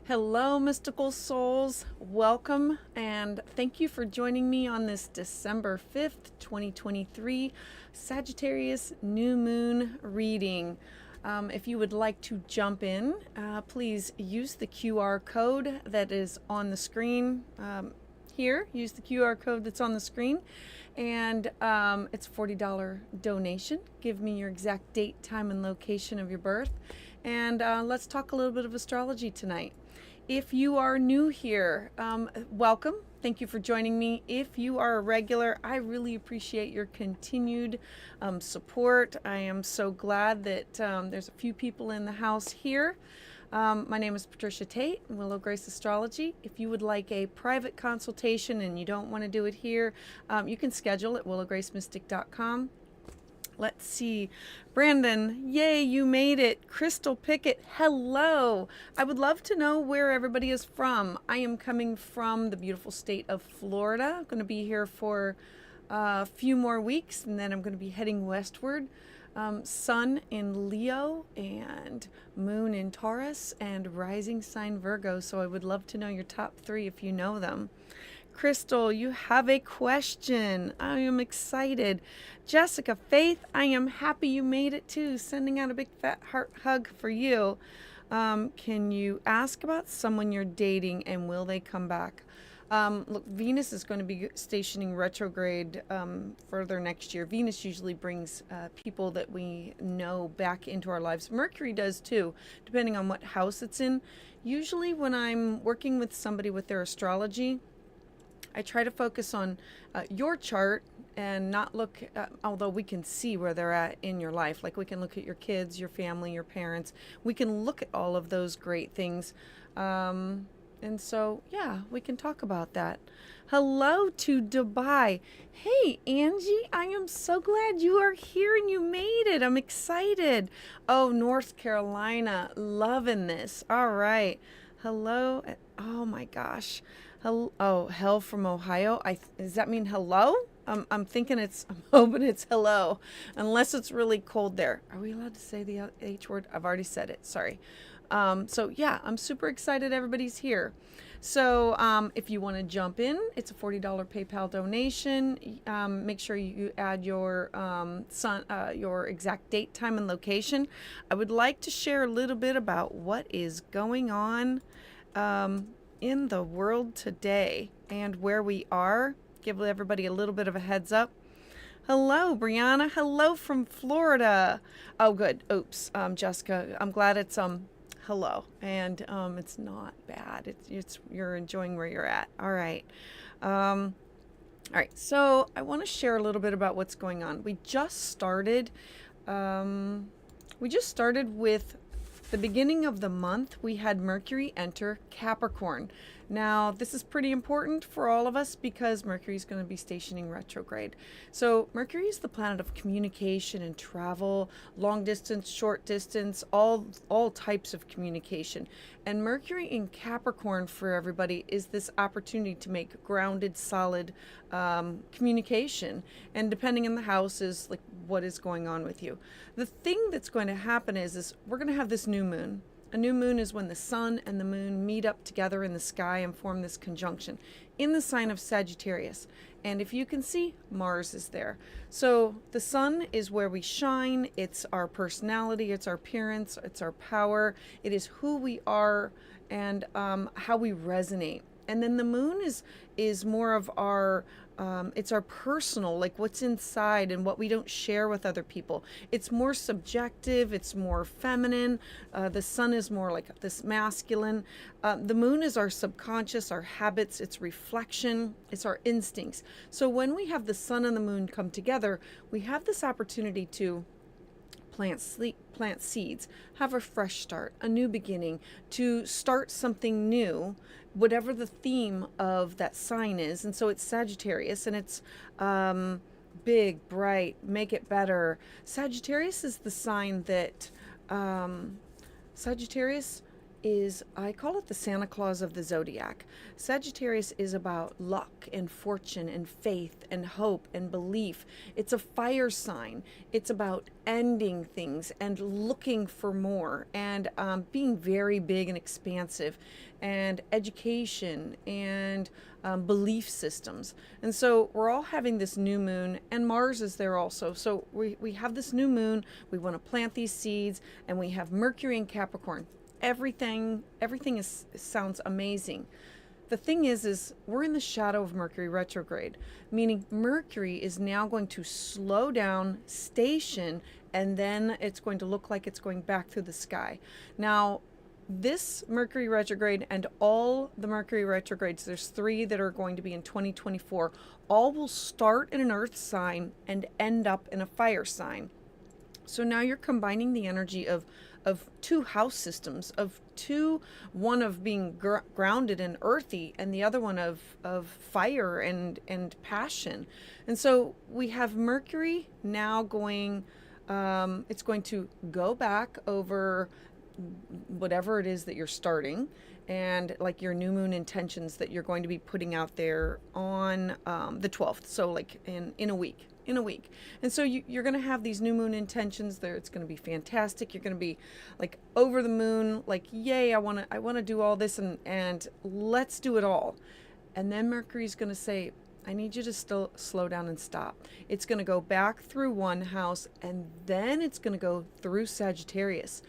Hello, mystical souls. Welcome and thank you for joining me on this December 5th, 2023 Sagittarius new moon reading. If you would like to jump in, please use the QR code that is on the screen here. Use the QR code that's on the screen, and it's a $40 donation. Give me your exact date, time, and location of your birth, and let's talk a little bit of astrology tonight. If you are new here, welcome. Thank you for joining me. If you are a regular, I really appreciate your continued support. I am so glad that there's a few people in the house here. My name is Patricia Tate, Willow Grace Astrology. If you would like a private consultation and you don't want to do it here, you can schedule at willowgracemystic.com. Let's see. Brandon, yay, you made it. Crystal Pickett, hello. I would love to know where everybody is from. I am coming from the beautiful state of Florida. I'm going to be here for a few more weeks, and then I'm going to be heading westward. Sun in Leo and Moon in Taurus and rising sign Virgo. So I would love to know your top three if you know them. Crystal, you have a question. I am excited. Jessica, Faith, I am happy you made it too. Sending out a big fat heart hug for you. Can you ask about someone you're dating and will they come back? Look, Venus is going to be stationing retrograde further next year. Venus usually brings people that we know back into our lives. Mercury does too, depending on what house it's in. Usually when I'm working with somebody with their astrology, I try to focus on your chart and not look, although we can see where they're at in your life. Like we can look at your kids, your family, your parents. We can look at all of those great things. And so, yeah, we can talk about that. Hello to Dubai. Hey, Angie, I am so glad you are here and you made it. I'm excited. Oh, North Carolina, loving this. All right. Hello. Oh, my gosh. Oh, hell from Ohio. Does that mean hello? I'm hoping it's hello, unless it's really cold there. Are we allowed to say the H word? I've already said it. Sorry. So yeah, I'm super excited everybody's here. So if you want to jump in, it's a $40 PayPal donation. Make sure you add your your exact date, time, and location. I would like to share a little bit about what is going on in the world today and where we are. Give everybody a little bit of a heads up. Hello, Brianna. Hello from Florida. Oh, good. Oops, Jessica. I'm glad it's hello, and it's not bad. It's you're enjoying where you're at. All right. All right. So I want to share a little bit about what's going on. We just started. With the beginning of the month. We had Mercury enter Capricorn. Now, this is pretty important for all of us because Mercury is going to be stationing retrograde. So Mercury is the planet of communication and travel, long distance, short distance, all types of communication. And Mercury in Capricorn for everybody is this opportunity to make grounded, solid communication. And depending on the house is like what is going on with you. The thing that's going to happen is we're going to have this new moon. A new moon is when the sun and the moon meet up together in the sky and form this conjunction in the sign of Sagittarius. And if you can see, Mars is there. So the sun is where we shine. It's our personality. It's our appearance. It's our power. It is who we are and how we resonate. And then the moon is more of our it's our personal, like what's inside and what we don't share with other people. It's more subjective. It's more feminine. The sun is more like this masculine. The moon is our subconscious, our habits, its reflection, it's our instincts. So when we have the sun and the moon come together, we have this opportunity to plant seeds, have a fresh start, a new beginning, to start something new, whatever the theme of that sign is. And so it's Sagittarius, and it's big, bright, make it better. Sagittarius is the sign that Sagittarius is, I call it the Santa Claus of the zodiac. Sagittarius is about luck and fortune and faith and hope and belief. It's a fire sign. It's about ending things and looking for more, and being very big and expansive, and education and belief systems. And so we're all having this new moon, and Mars is there also. So we have this new moon, we want to plant these seeds, and we have Mercury in Capricorn. Everything sounds amazing. The thing is we're in the shadow of Mercury retrograde, meaning Mercury is now going to slow down, station, and then it's going to look like it's going back through the sky. Now, this Mercury retrograde and all the Mercury retrogrades, there's 3 that are going to be in 2024, all will start in an earth sign and end up in a fire sign. So now you're combining the energy of 2 house systems, one of being grounded and earthy, and the other one of fire and passion. And so we have Mercury now going, it's going to go back over whatever it is that you're starting, and like your new moon intentions that you're going to be putting out there on the 12th, so like in a week. And so you're going to have these new moon intentions there. It's going to be fantastic. You're going to be like over the moon, like, yay, I want to do all this, and let's do it all. And then Mercury's going to say, I need you to still slow down and stop. It's going to go back through one house, and then it's going to go through Sagittarius,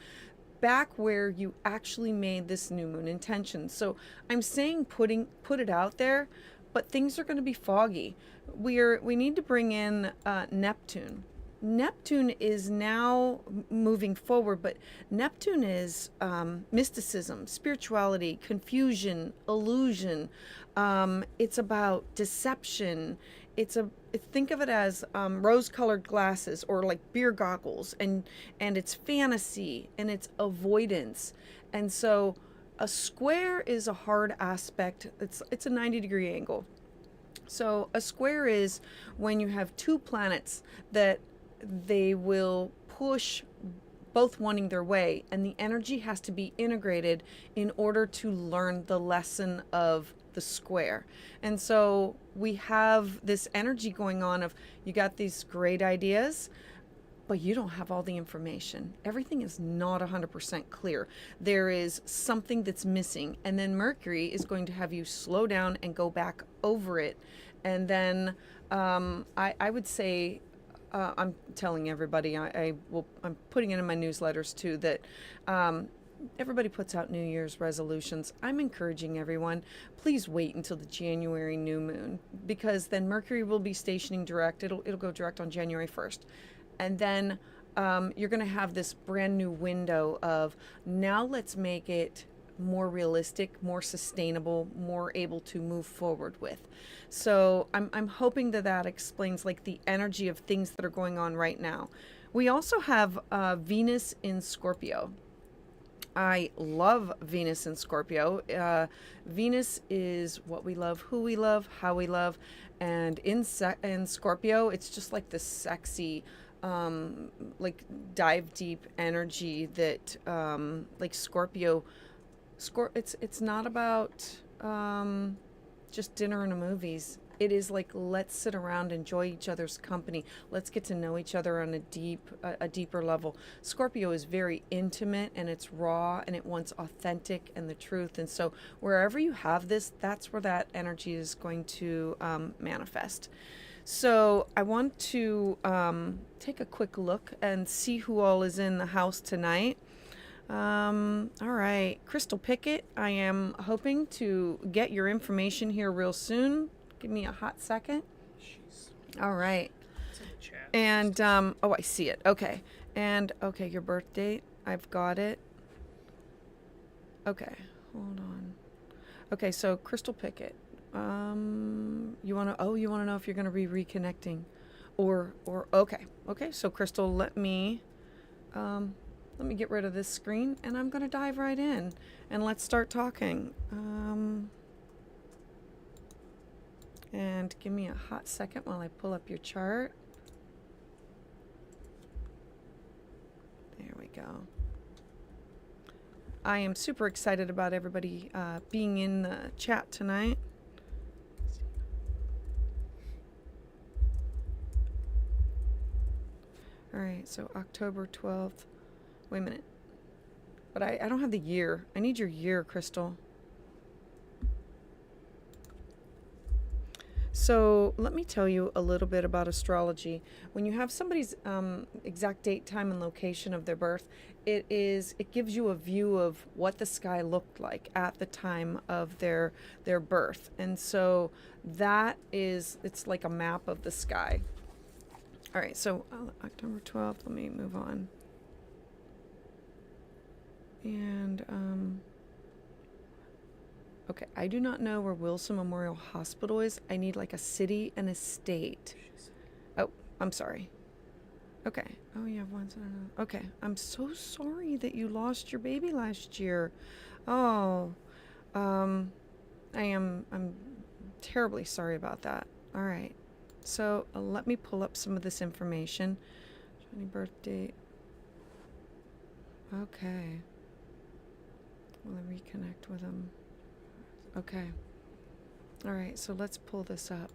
back where you actually made this new moon intention. So I'm saying put it out there, but things are going to be foggy. We need to bring in Neptune. Neptune is now moving forward, but Neptune is mysticism, spirituality, confusion, illusion. It's about deception. Think of it as rose-colored glasses, or like beer goggles, and it's fantasy and it's avoidance. And so a square is a hard aspect. It's a 90-degree angle. So a square is when you have 2 planets that they will push both wanting their way, and the energy has to be integrated in order to learn the lesson of the square. And so we have this energy going on of, you got these great ideas, but you don't have all the information. Everything is not 100% clear. There is something that's missing. And then Mercury is going to have you slow down and go back over it. And then I would say, I'm telling everybody, I'm putting it in my newsletters too, that everybody puts out New Year's resolutions. I'm encouraging everyone, please wait until the January new moon, because then Mercury will be stationing direct. It'll go direct on January 1st. And then you're going to have this brand new window of, now let's make it more realistic, more sustainable, more able to move forward with. So I'm hoping that explains like the energy of things that are going on right now. We also have Venus in Scorpio. I love Venus in Scorpio. Venus is what we love, who we love, how we love. And in Scorpio, it's just like this sexy, like dive deep energy that like Scorpio, it's not about just dinner and movies. It is like, let's sit around, enjoy each other's company. Let's get to know each other on a deeper level. Scorpio is very intimate, and it's raw, and it wants authentic and the truth. And so wherever you have this, that's where that energy is going to manifest. So I want to take a quick look and see who all is in the house tonight. All right, Crystal Pickett, I am hoping to get your information here real soon. Give me a hot second. All right. And, oh, I see it. Okay. And, okay, your birth date. I've got it. Okay. Hold on. Okay, so Crystal Pickett. You want to know if you're going to be reconnecting or, okay. Okay, so Crystal, let me get rid of this screen, and I'm going to dive right in, and let's start talking. And give me a hot second while I pull up your chart. There we go. I am super excited about everybody being in the chat tonight. All right, so October 12th. Wait a minute. But I don't have the year. I need your year, Crystal. So let me tell you a little bit about astrology. When you have somebody's exact date, time, and location of their birth, it gives you a view of what the sky looked like at the time of their birth. And so it's like a map of the sky. All right, so October 12th, let me move on. And, okay, I do not know where Wilson Memorial Hospital is. I need like a city and a state. Oh, I'm sorry. Okay. Oh, you have one. Okay. I'm so sorry that you lost your baby last year. Oh, I'm terribly sorry about that. All right. So let me pull up some of this information. Johnny birth date. Okay. Will I reconnect with him? Okay. All right, so let's pull this up.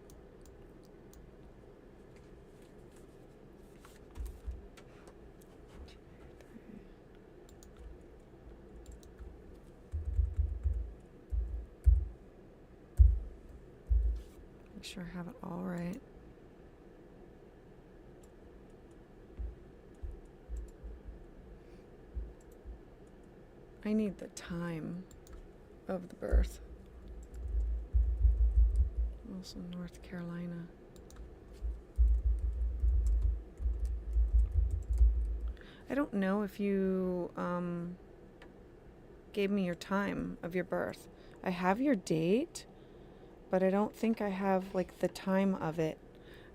Make sure I have it all right. I need the time of the birth. Also North Carolina. I don't know if you gave me your time of your birth. I have your date, but I don't think I have like the time of it.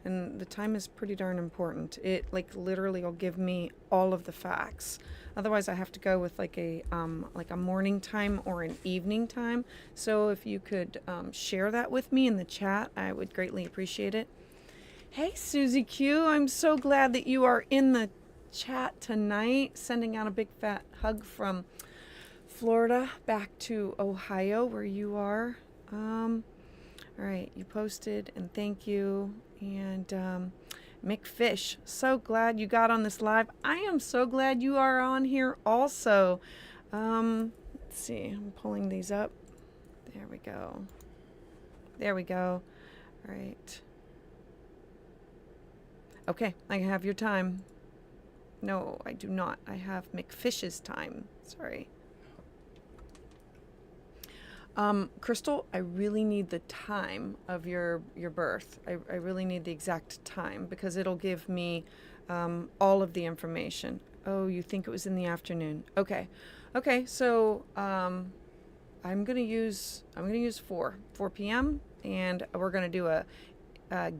And the time is pretty darn important. It like literally will give me all of the facts. Otherwise I have to go with like a morning time or an evening time. So if you could share that with me in the chat, I would greatly appreciate it. Hey Susie Q, I'm so glad that you are in the chat tonight. Sending out a big fat hug from Florida back to Ohio where you are. All right, you posted and thank you. And Mick Fish, so glad you got on this live. I am so glad you are on here also. Let's see, I'm pulling these up. There we go. There we go. All right. Okay, I have your time. No, I do not. I have McFish's time. Sorry. Crystal, I really need the time of your birth. I really need the exact time because it'll give me all of the information. Oh, you think it was in the afternoon? Okay. Okay, so I'm gonna use 4 p.m. and we're gonna do a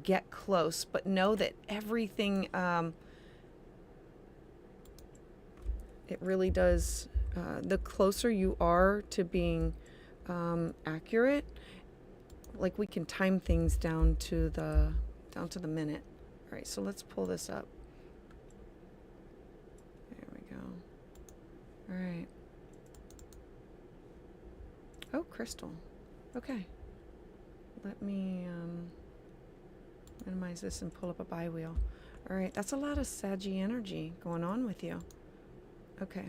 get close, but know that everything it really does. The closer you are to being accurate, like we can time things down to the minute. All right, so let's pull this up. There we go. All right. Oh, crystal. Okay. Let me minimize this and pull up a bi-wheel. All right, that's a lot of Saggy energy going on with you. Okay.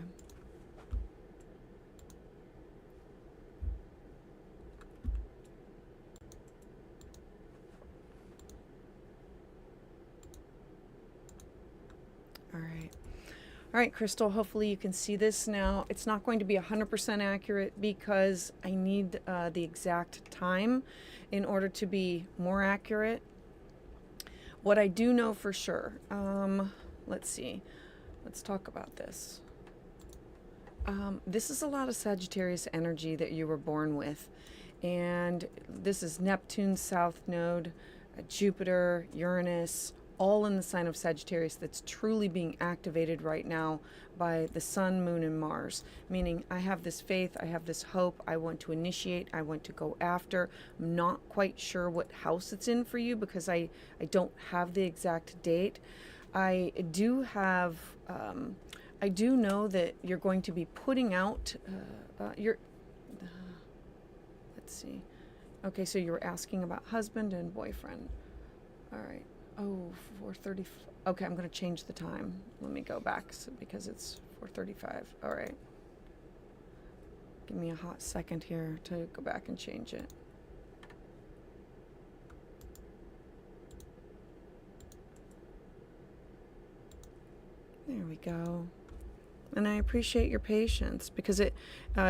All right. All right, Crystal, hopefully you can see this now. It's not going to be 100% accurate because I need the exact time in order to be more accurate. What I do know for sure, let's see. Let's talk about this. This is a lot of Sagittarius energy that you were born with. And this is Neptune, South Node, Jupiter, Uranus, all in the sign of Sagittarius that's truly being activated right now by the Sun, Moon, and Mars. Meaning I have this faith, I have this hope, I want to initiate, I want to go after. I'm not quite sure what house it's in for you because I don't have the exact date. I do have I do know that you're going to be putting out let's see. Okay, so you were asking about husband and boyfriend. All right. Oh, 4:30. Okay, I'm going to change the time. Let me go back because it's 4:35. All right. Give me a hot second here to go back and change it. There we go. And I appreciate your patience because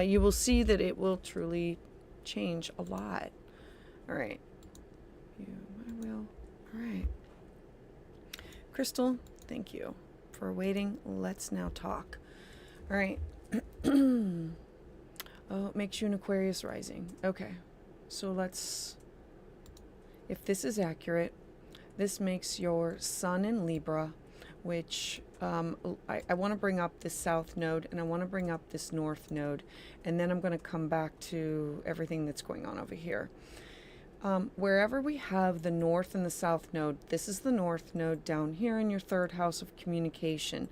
you will see that it will truly change a lot. All right. I will. All right. Crystal, thank you for waiting. Let's now talk. All right. Oh, it makes you an Aquarius rising. Okay. So if this is accurate, this makes your sun in Libra, which I want to bring up this south node and I want to bring up this north node, and then I'm going to come back to everything that's going on over here. Wherever we have the north and the south node, this is the north node down here in your third house of communication.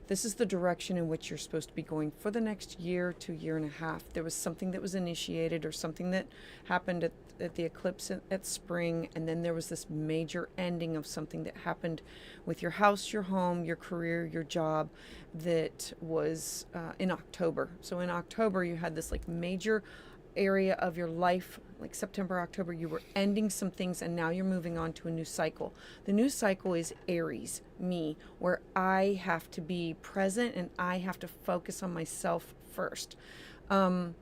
This is the direction in which you're supposed to be going for the next year to year and a half. There was something that was initiated or something that happened at the eclipse at spring, and then there was this major ending of something that happened with your house, your home, your career, your job that was in October. So in October you had this like major area of your life, like September, October, you were ending some things and now you're moving on to a new cycle. The new cycle is Aries, me, where I have to be present and I have to focus on myself first. And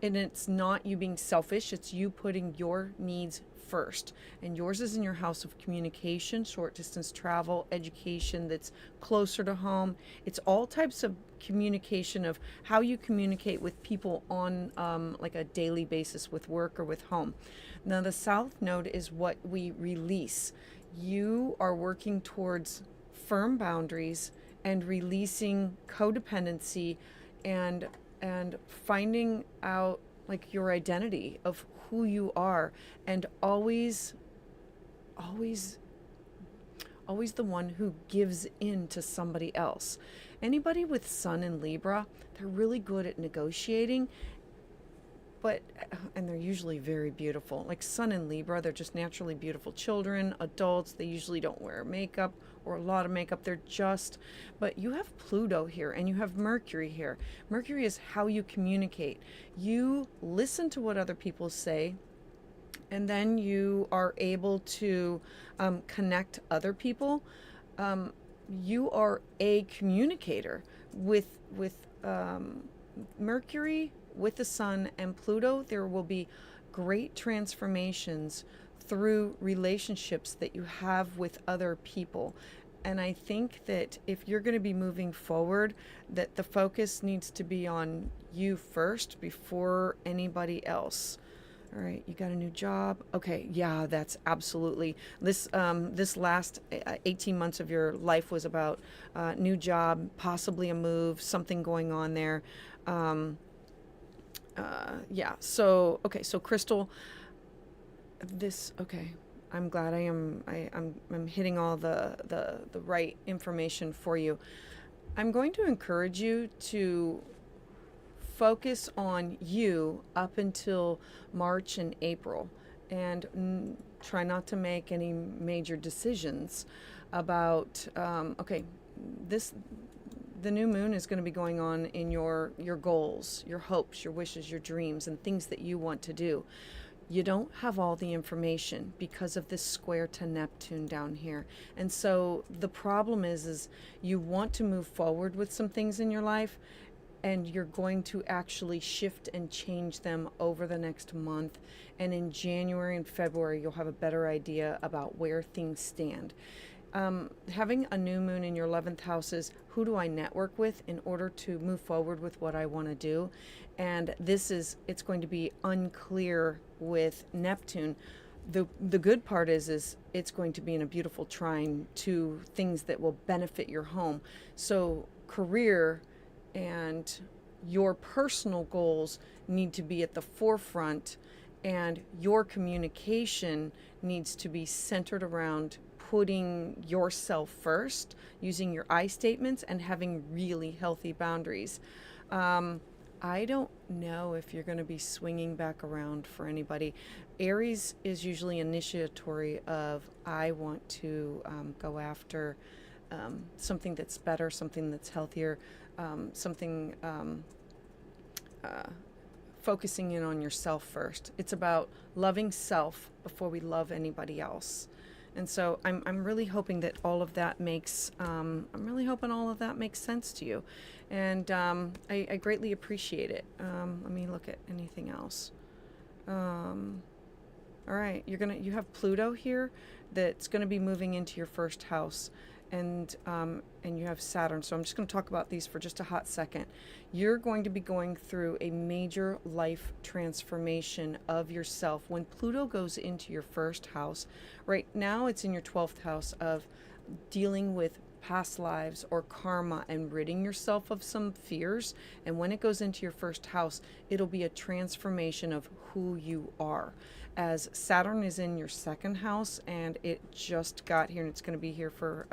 it's not you being selfish, it's you putting your needs first. And yours is in your house of communication, short distance travel, education that's closer to home. It's all types of communication of how you communicate with people on like a daily basis with work or with home. Now the south node is what we release. You are working towards firm boundaries and releasing codependency and finding out like your identity of who you are, and always the one who gives in to somebody else. Anybody with sun in Libra, they're really good at negotiating, and they're usually very beautiful. Like sun in Libra, they're just naturally beautiful children, adults. They usually don't wear makeup or a lot of makeup. But you have Pluto here and you have Mercury here. Mercury is how you communicate. You listen to what other people say, and then you are able to connect other people. You are a communicator with Mercury, with the sun and Pluto. There will be great transformations through relationships that you have with other people. And I think that if you're going to be moving forward, that the focus needs to be on you first before anybody else. All right, you got a new job. Okay, yeah, that's absolutely. This last 18 months of your life was about new job, possibly a move, something going on there. Yeah, so, okay, so Crystal, okay, I'm glad I'm hitting all the right information for you. I'm going to encourage you to focus on you up until March and April, and try not to make any major decisions about, okay, the new moon is going to be going on in your goals, your hopes, your wishes, your dreams, and things that you want to do. You don't have all the information because of this square to Neptune down here. And so the problem is you want to move forward with some things in your life, and you're going to actually shift and change them over the next month. And in January and February, you'll have a better idea about where things stand. Having a new moon in your 11th house is who do I network with in order to move forward with what I want to do. And it's going to be unclear with Neptune. The good part is it's going to be in a beautiful trine to things that will benefit your home. So career and your personal goals need to be at the forefront, and your communication needs to be centered around putting yourself first, using your I statements, and having really healthy boundaries. I don't know if you're going to be swinging back around for anybody. Aries is usually initiatory of, I want to go after something that's better, something that's healthier, something focusing in on yourself first. It's about loving self before we love anybody else. And so I'm really hoping that all of that makes sense to you, and I greatly appreciate it. Let me look at anything else. All right, you have Pluto here that's going to be moving into your first house, and you have Saturn. So I'm just going to talk about these for just a hot second. You're going to be going through a major life transformation of yourself when Pluto goes into your first house. Right now it's in your 12th house of dealing with past lives or karma and ridding yourself of some fears. And when it goes into your first house, it'll be a transformation of who you are. As Saturn is in your second house, and it just got here, and it's going to be here for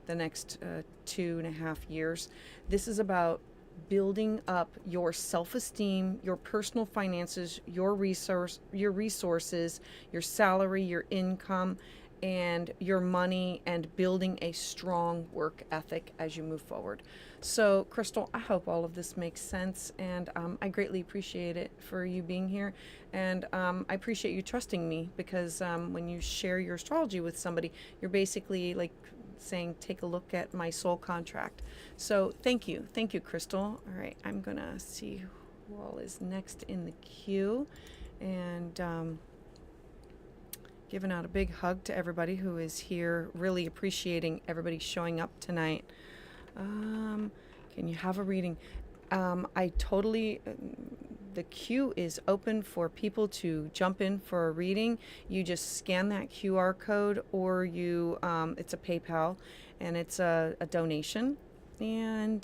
the next 2.5 years. This is about building up your self-esteem, your personal finances, your resources, your salary, your income, and your money, and building a strong work ethic as you move forward. So, Crystal, I hope all of this makes sense, and I greatly appreciate it for you being here, and I appreciate you trusting me, because when you share your astrology with somebody, you're basically like saying, take a look at my soul contract. So thank you, Crystal. All right, I'm gonna see who all is next in the queue, and giving out a big hug to everybody who is here. Really appreciating everybody showing up tonight. Can you have a reading? I totally, the queue is open for people to jump in for a reading. You just scan that QR code, or you, it's a PayPal, and it's a donation. And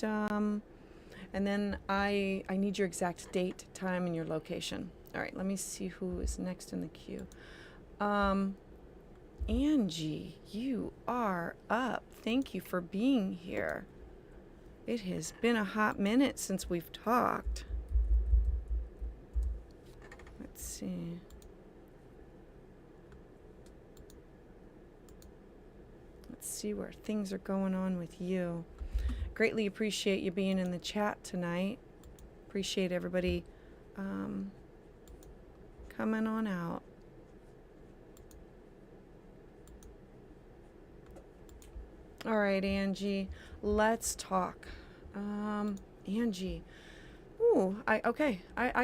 then I need your exact date, time, and your location. All right, let me see who is next in the queue. Angie, you are up. Thank you for being here. It has been a hot minute since we've talked. Let's see. Let's see where things are going on with you. Greatly appreciate you being in the chat tonight. Appreciate everybody coming on out. All right, Angie, let's talk. Angie, ooh, I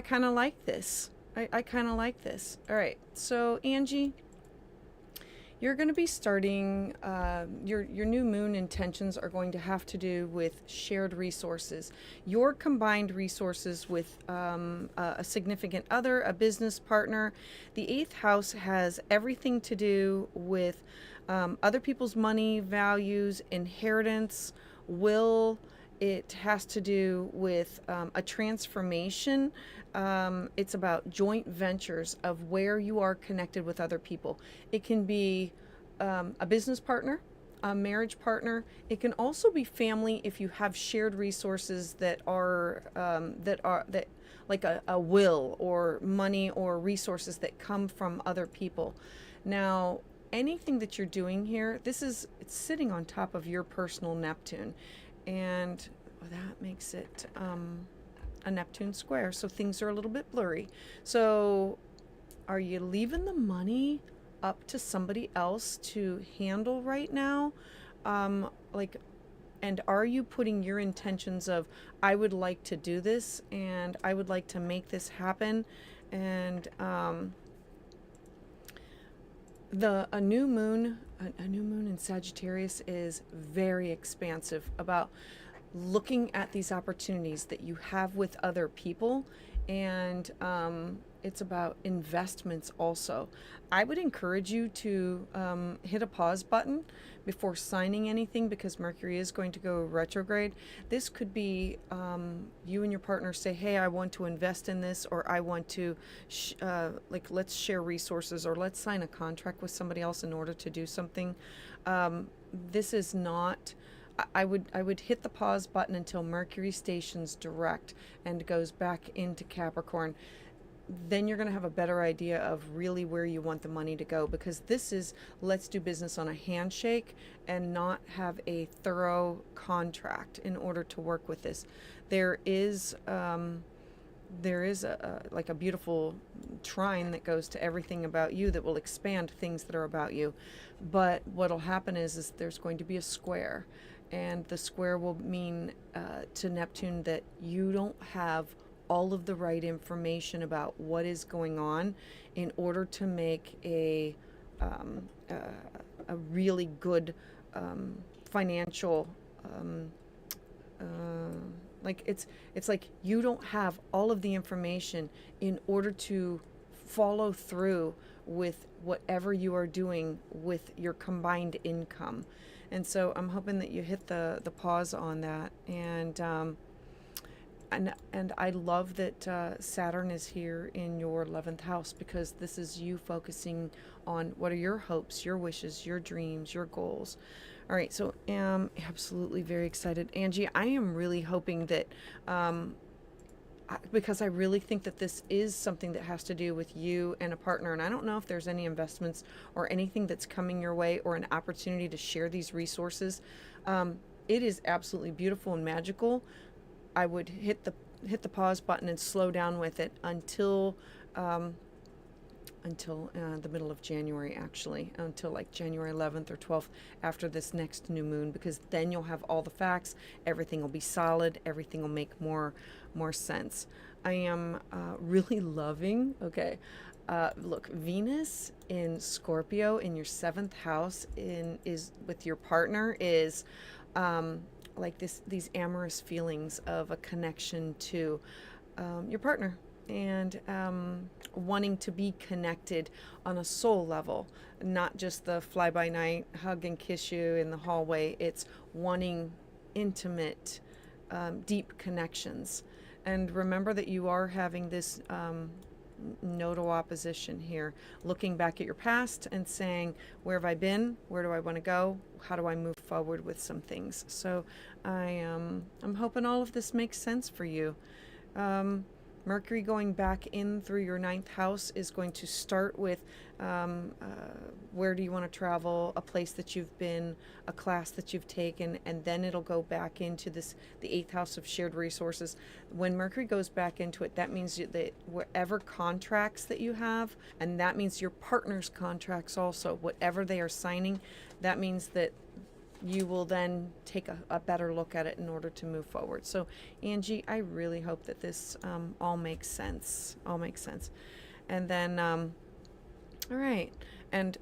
kind of like this. I kind of like this. All right, so Angie, you're going to be starting, your new moon intentions are going to have to do with shared resources. Your combined resources with a significant other, a business partner. The 8th house has everything to do with other people's money, values, inheritance, will. It has to do with a transformation. It's about joint ventures of where you are connected with other people. It can be a business partner, a marriage partner. It can also be family if you have shared resources that are like a will, or money, or resources that come from other people. Now, anything that you're doing here, it's sitting on top of your personal Neptune, and that makes it a Neptune square, so things are a little bit blurry. So are you leaving the money up to somebody else to handle right now? And are you putting your intentions of, I would like to do this, and I would like to make this happen, and a new moon in Sagittarius is very expansive about looking at these opportunities that you have with other people and it's about investments also. I would encourage you to hit a pause button before signing anything, because Mercury is going to go retrograde. This could be you and your partner say, hey, I want to invest in this, or I want to like, let's share resources, or let's sign a contract with somebody else in order to do something. This is not, I would hit the pause button until Mercury stations direct and goes back into Capricorn. Then you're going to have a better idea of really where you want the money to go, because this is, let's do business on a handshake and not have a thorough contract in order to work with this. There is like a beautiful trine that goes to everything about you that will expand things that are about you. But what'll happen is there's going to be a square, and the square will mean to Neptune that you don't have all of the right information about what is going on in order to make a really good financial like it's like you don't have all of the information in order to follow through with whatever you are doing with your combined income. And so I'm hoping that you hit the pause on that. And I love that Saturn is here in your 11th house, because this is you focusing on what are your hopes, your wishes, your dreams, your goals. All right, so absolutely very excited. Angie, I am really hoping that, because I really think that this is something that has to do with you and a partner, and I don't know if there's any investments or anything that's coming your way or an opportunity to share these resources. It is absolutely beautiful and magical. I would hit the pause button and slow down with it until the middle of January, actually, until like January 11th or 12th, after this next new moon, because then you'll have all the facts, everything will be solid, everything will make more sense. I am really loving, look, Venus in Scorpio in your 7th house is with your partner is like these amorous feelings of a connection to your partner, and wanting to be connected on a soul level, not just the fly-by-night hug and kiss you in the hallway. It's wanting intimate, deep connections. And remember that you are having this nodal opposition here, looking back at your past and saying, where have I been? Where do I want to go? How do I move forward with some things? So I'm hoping all of this makes sense for you. Mercury going back in through your 9th house is going to start with where do you want to travel, a place that you've been, a class that you've taken, and then it'll go back into the 8th house of shared resources. When Mercury goes back into it, that means that wherever contracts that you have, and that means your partner's contracts also, whatever they are signing, that means that you will then take a better look at it in order to move forward. So, Angie, I really hope that this all makes sense. And then, all right. And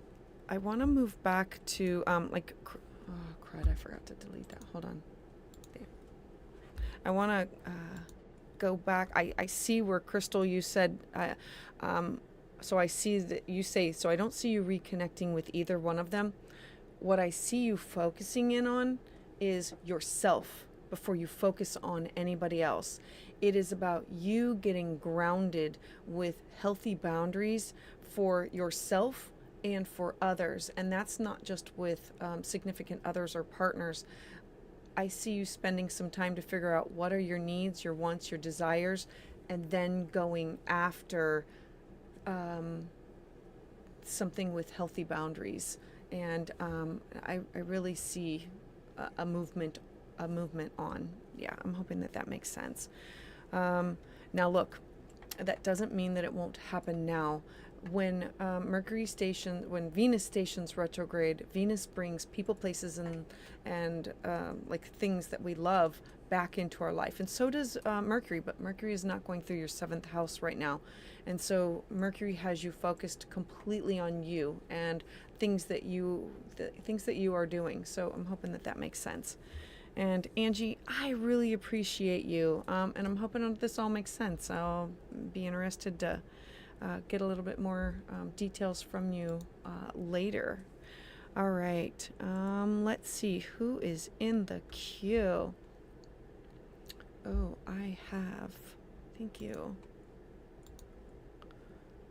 I want to move back to, oh, crud, I forgot to delete that. Hold on. There. I want to go back. I see where, Crystal, you said, so I see that you say, so I don't see you reconnecting with either one of them. What I see you focusing in on is yourself before you focus on anybody else. It is about you getting grounded with healthy boundaries for yourself and for others. And that's not just with significant others or partners. I see you spending some time to figure out what are your needs, your wants, your desires, and then going after something with healthy boundaries. And I really see a movement on. Yeah, I'm hoping that makes sense. Now look, that doesn't mean that it won't happen now. When when Venus stations retrograde, Venus brings people, places, and like things that we love back into our life. And so does Mercury, but Mercury is not going through your 7th house right now. And so Mercury has you focused completely on you and things that you are doing. So I'm hoping that makes sense. And Angie, I really appreciate you. And I'm hoping that this all makes sense. I'll be interested to get a little bit more details from you later. All right. Let's see who is in the queue. Oh, I have. Thank you.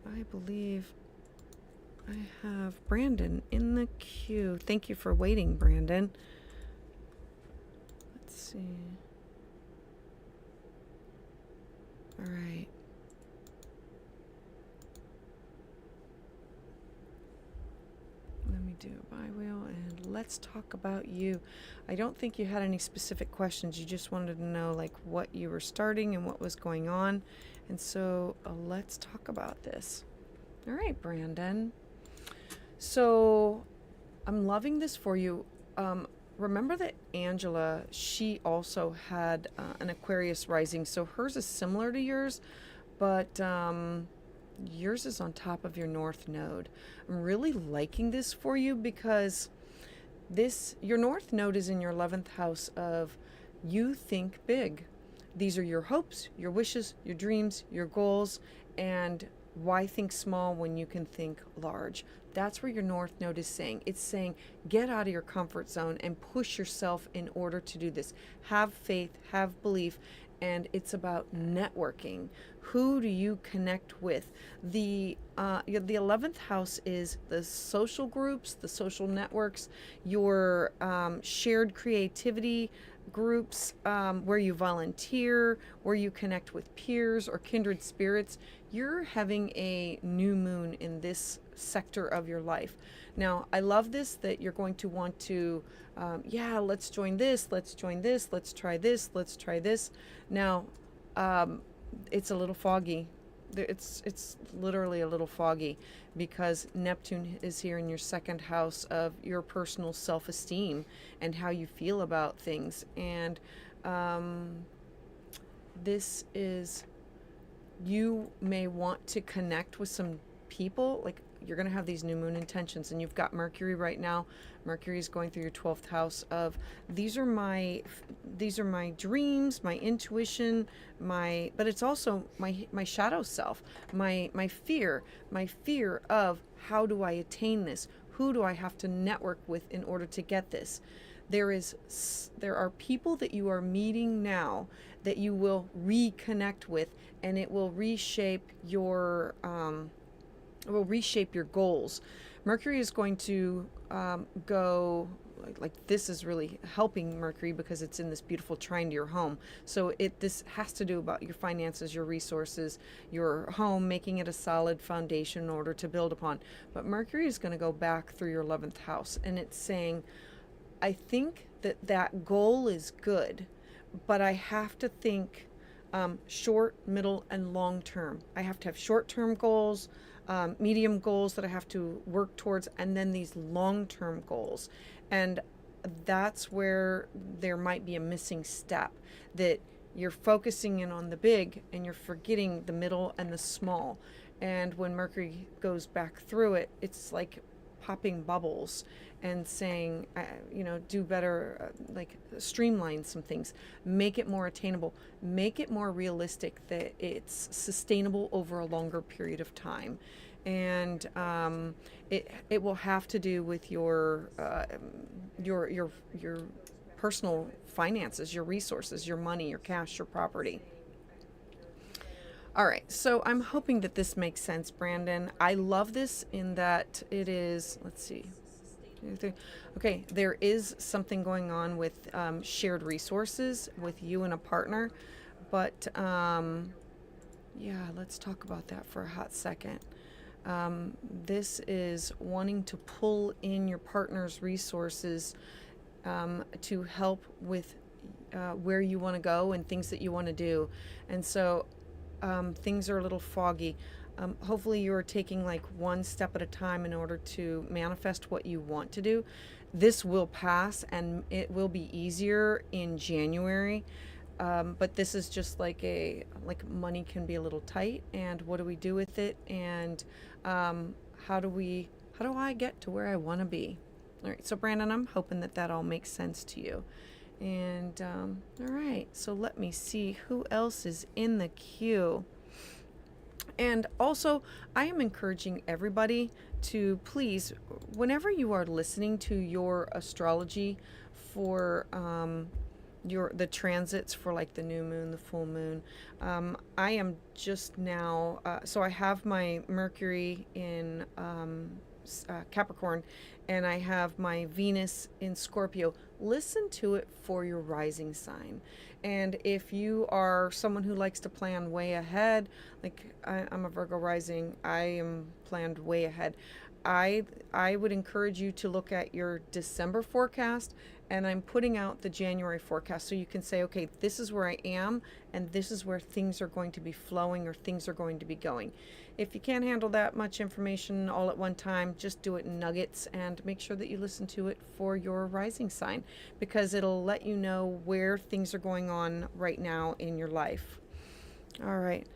I believe I have Brandon in the queue. Thank you for waiting, Brandon. Let's see. All right. Let me do a bi-wheel and let's talk about you. I don't think you had any specific questions. You just wanted to know like what you were starting and what was going on. And so let's talk about this. All right, Brandon. So I'm loving this for you. Remember that Angela, she also had an Aquarius rising. So hers is similar to yours, but yours is on top of your North Node. I'm really liking this for you because your North Node is in your 11th house of you think big. These are your hopes, your wishes, your dreams, your goals, and why think small when you can think large? That's where your North Node is saying. It's saying get out of your comfort zone and push yourself in order to do this. Have faith, have belief, and it's about networking. Who do you connect with? The 11th house is the social groups, the social networks, your shared creativity groups, where you volunteer, where you connect with peers or kindred spirits. You're having a new moon in this sector of your life. Now, I love this, that you're going to want to, let's join this, let's join this, let's try this, let's try this. Now, it's a little foggy. It's literally a little foggy because Neptune is here in your second house of your personal self-esteem and how you feel about things. And this is, you may want to connect with some people. Like you're going to have these new moon intentions, and you've got Mercury right now. Mercury is going through your 12th house of these are my dreams, my intuition, but it's also my shadow self, my fear of how do I attain this? Who do I have to network with in order to get this? There are people that you are meeting now that you will reconnect with, and it will reshape your goals. Mercury is going to go like this is really helping Mercury because it's in this beautiful trine to your home. So this has to do about your finances, your resources, your home, making it a solid foundation in order to build upon. But Mercury is going to go back through your 11th house, and it's saying, I think that goal is good, but I have to think short, middle, and long term. I have to have short-term goals, medium goals that I have to work towards, and then these long-term goals. And that's where there might be a missing step, that you're focusing in on the big and you're forgetting the middle and the small. And when Mercury goes back through it, it's like popping bubbles and saying, do better, like streamline some things, make it more attainable, make it more realistic, that it's sustainable over a longer period of time. And it will have to do with your personal finances, your resources, your money, your cash, your property. All right, so I'm hoping that this makes sense, Brandon. I love this in that it is, let's see. Okay, there is something going on with shared resources with you and a partner, but let's talk about that for a hot second. This is wanting to pull in your partner's resources to help with where you want to go and things that you want to do. And so things are a little foggy. Hopefully you're taking like one step at a time in order to manifest what you want to do. This will pass and it will be easier in January. But this is just like money can be a little tight, and what do we do with it? And how do I get to where I want to be? All right. So Brandon, I'm hoping that all makes sense to you. And all right, so let me see who else is in the queue. And also, I am encouraging everybody to please, whenever you are listening to your astrology for the transits for like the new moon, the full moon, I am just now. So I have my Mercury in Capricorn, and I have my Venus in Scorpio. Listen to it for your rising sign. And if you are someone who likes to plan way ahead, like I'm a Virgo rising, I am planned way ahead. I would encourage you to look at your December forecast, and I'm putting out the January forecast so you can say, okay, this is where I am, and this is where things are going to be flowing or things are going to be going. If you can't handle that much information all at one time, just do it in nuggets and make sure that you listen to it for your rising sign, because it'll let you know where things are going on right now in your life. All right.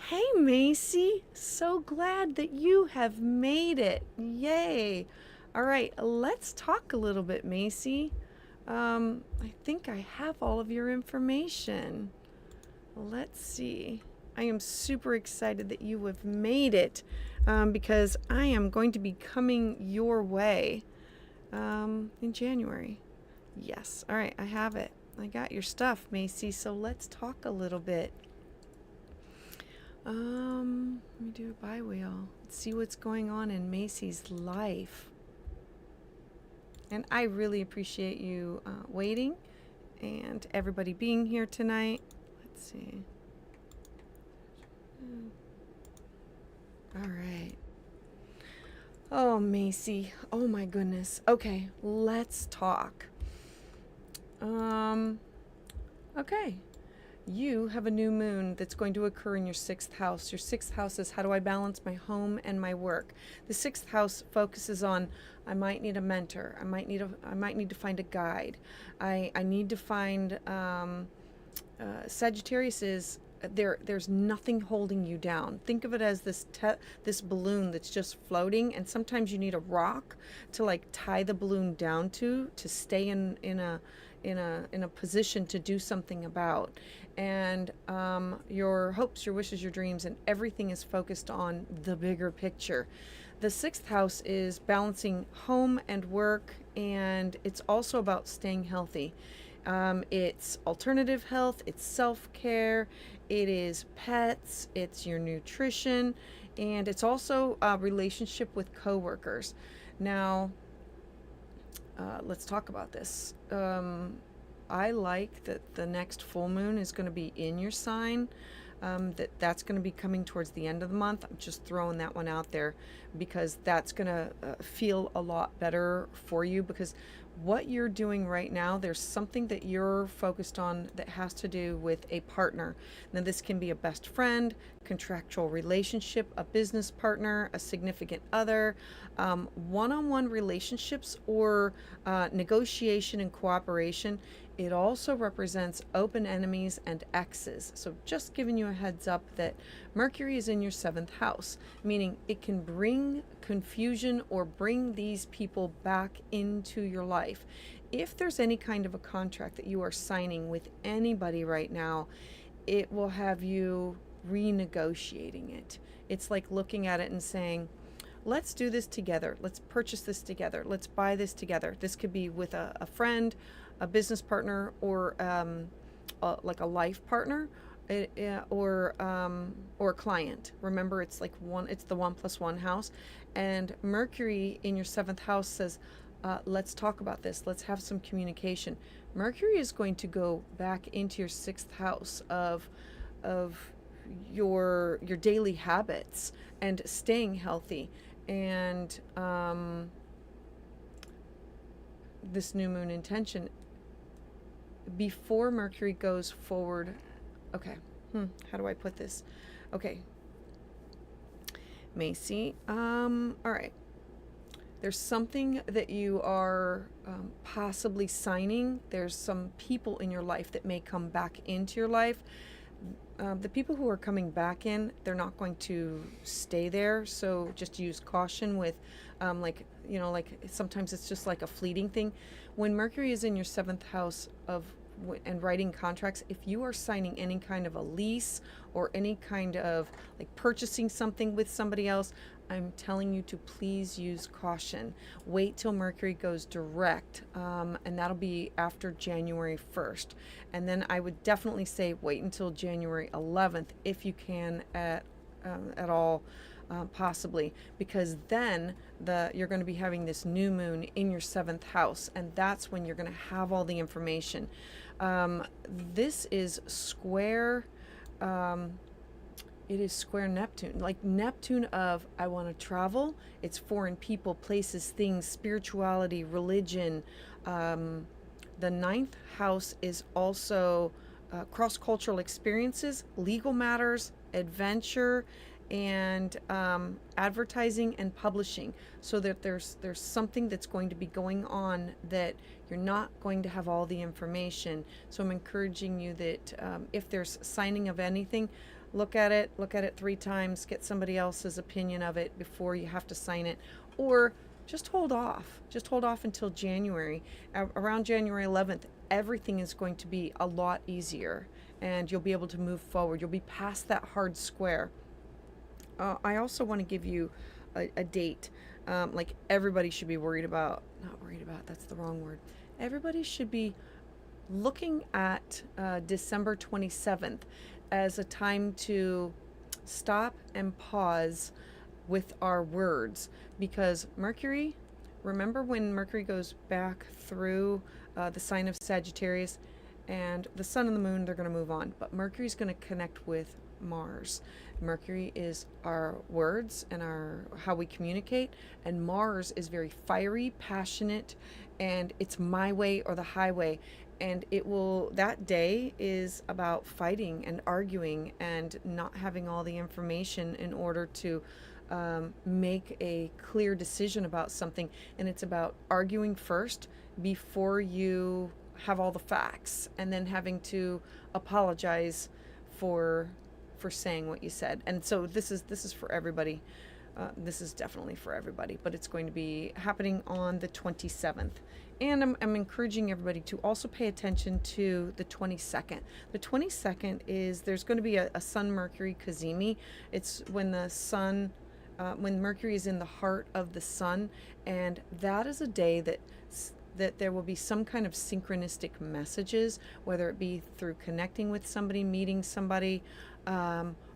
Hey, Macy, so glad that you have made it. Yay. All right, let's talk a little bit, Macy. I think I have all of your information. Let's see. I am super excited that you have made it, because I am going to be coming your way in January. Yes. All right, I have it. I got your stuff, Macy, so let's talk a little bit. Let me do a bi-wheel. Let's see what's going on in Macy's life. And I really appreciate you waiting and everybody being here tonight. Let's see. All right. Oh, Macy. Oh, my goodness. Okay, let's talk. Okay. You have a new moon that's going to occur in your 6th house. Your 6th house is, how do I balance my home and my work? The 6th house focuses on, I might need a mentor. I might need to find a guide. I need to find, Sagittarius is, there's nothing holding you down. Think of it as this balloon that's just floating, and sometimes you need a rock to like tie the balloon down to stay in a position to do something about. And your hopes, your wishes, your dreams, and everything is focused on the bigger picture. The 6th house is balancing home and work, and it's also about staying healthy. It's alternative health, it's self-care, it is pets, it's your nutrition, and it's also a relationship with coworkers. Now, let's talk about this. I like that the next full moon is going to be in your sign. That's going to be coming towards the end of the month. I'm just throwing that one out there because that's going to feel a lot better for you, because what you're doing right now, there's something that you're focused on that has to do with a partner. Now, this can be a best friend, contractual relationship, a business partner, a significant other, one-on-one relationships, or negotiation and cooperation. It also represents open enemies and exes. So just giving you a heads up that Mercury is in your 7th house, meaning it can bring confusion or bring these people back into your life. If there's any kind of a contract that you are signing with anybody right now, it will have you renegotiating it. It's like looking at it and saying, let's do this together. Let's purchase this together. Let's buy this together. This could be with a friend, a business partner, or like a life partner, or a client. Remember, it's like it's the 1+1 house, and Mercury in your 7th house says, let's talk about this. Let's have some communication. Mercury is going to go back into your 6th house of your daily habits and staying healthy. And this new moon intention, before Mercury goes forward, okay, how do I put this? Okay, Macy, all right. There's something that you are possibly signing. There's some people in your life that may come back into your life the people who are coming back in, they're not going to stay there. So just use caution with, like, like sometimes it's just like a fleeting thing. When Mercury is in your seventh house and writing contracts, if you are signing any kind of a lease or any kind of like purchasing something with somebody else, I'm telling you to please use caution. Wait till Mercury goes direct, and that'll be after January 1st. And then I would definitely say wait until January 11th if you can at all. Possibly, because then you're going to be having this new moon in your seventh house, and that's when you're going to have all the information. This is square. It is square Neptune, like Neptune of I want to travel. It's foreign people, places, things, spirituality, religion. The ninth house is also cross-cultural experiences, legal matters, adventure, and advertising and publishing, so that there's something that's going to be going on that you're not going to have all the information. So I'm encouraging you that if there's signing of anything, look at it 3 times, get somebody else's opinion of it before you have to sign it, or just hold off until January. Around January 11th, everything is going to be a lot easier, and you'll be able to move forward. You'll be past that hard square. I also want to give you a date. Like everybody should be not worried about, that's the wrong word. Everybody should be looking at December 27th as a time to stop and pause with our words, because Mercury, remember when Mercury goes back through the sign of Sagittarius, and the sun and the moon, they're going to move on, but Mercury's going to connect with Mars. Mercury is our words and how we communicate, and Mars is very fiery, passionate, and it's my way or the highway. And that day is about fighting and arguing and not having all the information in order to make a clear decision about something. And it's about arguing first before you have all the facts, and then having to apologize for saying what you said. And so this is for everybody. This is definitely for everybody, but it's going to be happening on the 27th. And I'm encouraging everybody to also pay attention to the 22nd. The 22nd there's going to be a Sun-Mercury cazimi. It's when the sun, when Mercury is in the heart of the sun, and that is a day that there will be some kind of synchronistic messages, whether it be through connecting with somebody, meeting somebody,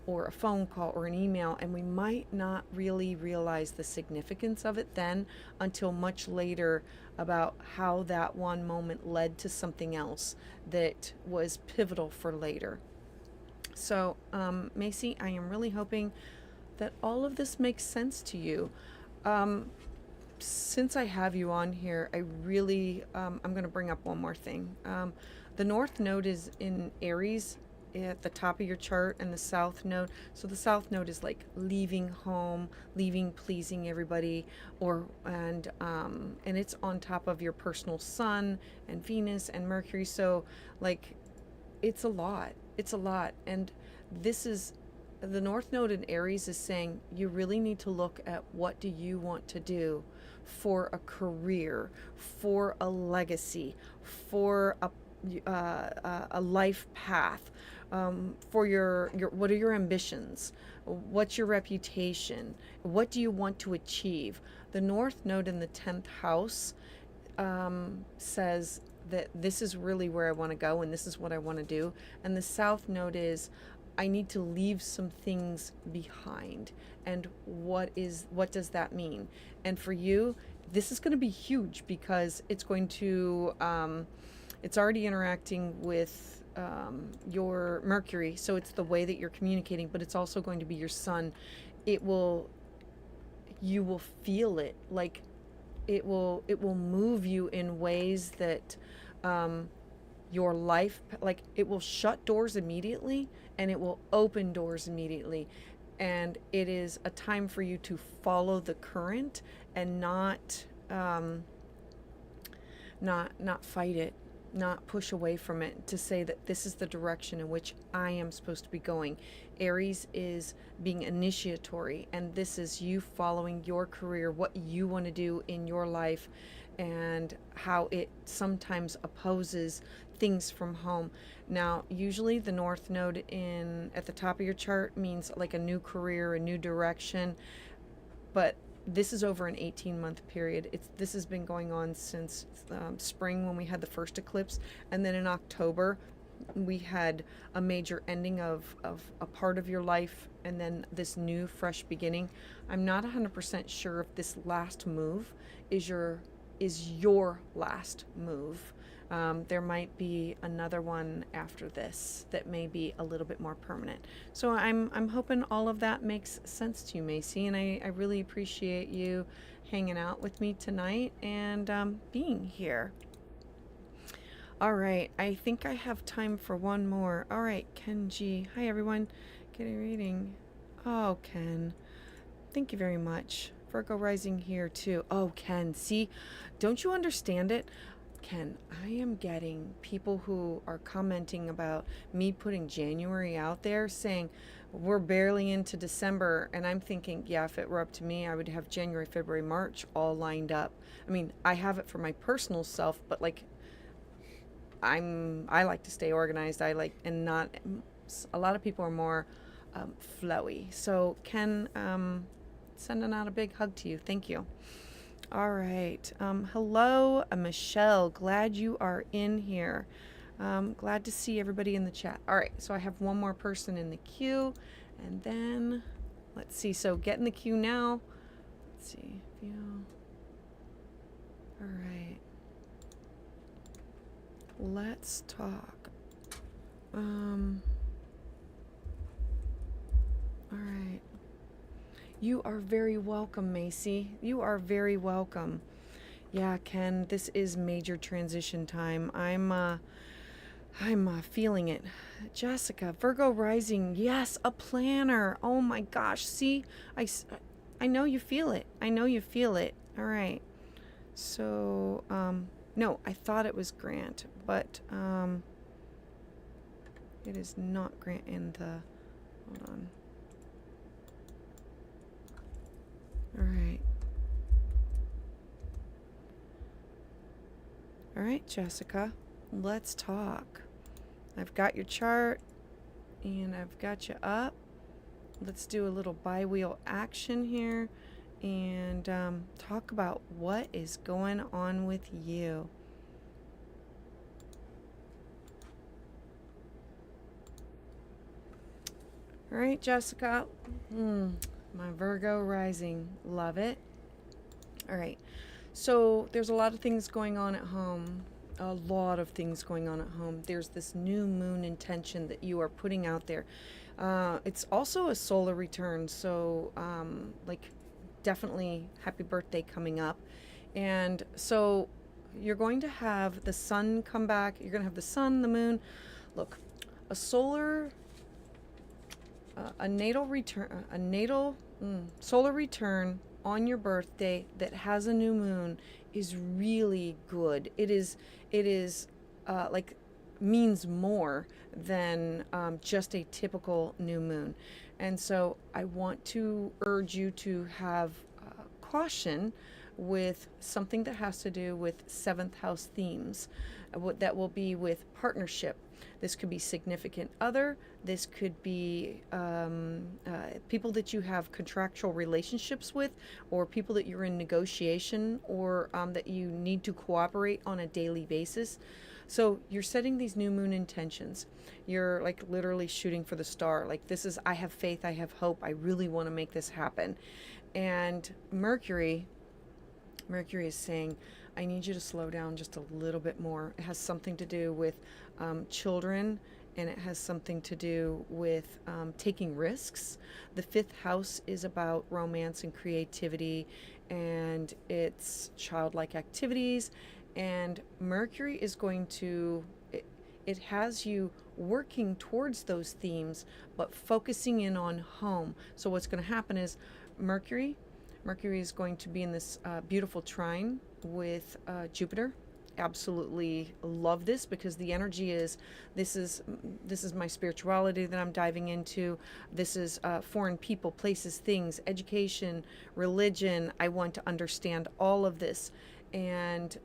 or a phone call or an email, and we might not really realize the significance of it then until much later, about how that one moment led to something else that was pivotal for later. So, Macy, I am really hoping that all of this makes sense to you. Since I have you on here, I really, I'm going to bring up one more thing. The North Node is in Aries at the top of your chart, and the South Node. So the South Node is like leaving home, pleasing everybody, and it's on top of your personal Sun and Venus and Mercury. So like, it's a lot. And this is, the North Node in Aries is saying you really need to look at what do you want to do for a career, for a legacy, for a life path, for your what are your ambitions, what's your reputation, what do you want to achieve. The North Node in the 10th house says that this is really where I want to go and this is what I want to do, and the South Node is I need to leave some things behind. And what does that mean? And for you, this is going to be huge, because it's going to it's already interacting with your Mercury, so it's the way that you're communicating, but it's also going to be your Sun. You will feel it, like it will move you in ways that your life, like it will shut doors immediately and it will open doors immediately. And it is a time for you to follow the current and not fight it. not push away from it, to say that this is the direction in which I am supposed to be going. Aries is being initiatory, and this is you following your career, what you want to do in your life, and how it sometimes opposes things from home. Now, usually the North Node in at the top of your chart means like a new career, a new direction, but this is over an 18-month period. This has been going on since spring, when we had the first eclipse, and then in October we had a major ending of a part of your life, and then this new fresh beginning. I'm not 100% sure if this last move is your last move. There might be another one after this that may be a little bit more permanent. So I'm hoping all of that makes sense to you, Macy, and I really appreciate you hanging out with me tonight and being here. All right, I think I have time for one more. All right, Ken G. Hi, everyone. Get a reading. Oh, Ken. Thank you very much. Virgo rising here, too. Oh, Ken, see? Don't you understand it? Ken, I am getting people who are commenting about me putting January out there, saying we're barely into December, and I'm thinking, yeah, if it were up to me, I would have January, February, March all lined up. I mean, I have it for my personal self, but like I like to stay organized. I like, and not a lot of people are more flowy. So Ken, sending out a big hug to you. Thank you. All right. Hello, Michelle. Glad you are in here. Glad to see everybody in the chat. All right. So I have one more person in the queue, and then let's see. So get in the queue now. Let's see. All right. Let's talk. All right. You are very welcome, Macy. You are very welcome. Yeah, Ken, this is major transition time. I'm feeling it. Jessica, Virgo rising. Yes, a planner. Oh my gosh. See, I know you feel it. I know you feel it. All right. So, no, I thought it was Grant, but it is not Grant in the, hold on. All right. All right, Jessica, let's talk. I've got your chart and I've got you up. Let's do a little bi-wheel action here and talk about what is going on with you. All right, Jessica. My Virgo rising. Love it. All right. So there's a lot of things going on at home. A lot of things going on at home. There's this new moon intention that you are putting out there. It's also a solar return. So, like, definitely happy birthday coming up. And so you're going to have the sun come back. You're going to have the sun, the moon. Look, a solar... solar return on your birthday that has a new moon is really good. It is like means more than just a typical new moon. And so I want to urge you to have caution with something that has to do with seventh house themes. That will be with partnership. This could be significant other. This could be people that you have contractual relationships with, or people that you're in negotiation, or that you need to cooperate on a daily basis. So you're setting these new moon intentions. You're like literally shooting for the star. Like, this is, I have faith, I have hope, I really want to make this happen. And Mercury is saying, I need you to slow down just a little bit more. It has something to do with children, and it has something to do with taking risks. The fifth house is about romance and creativity, and it's childlike activities. And Mercury is going to, it has you working towards those themes, but focusing in on home. So what's going to happen is Mercury is going to be in this beautiful trine with Jupiter. absolutely love this, because the energy is, this is my spirituality that I'm diving into. This is foreign people, places, things, education, religion. I want to understand all of this. And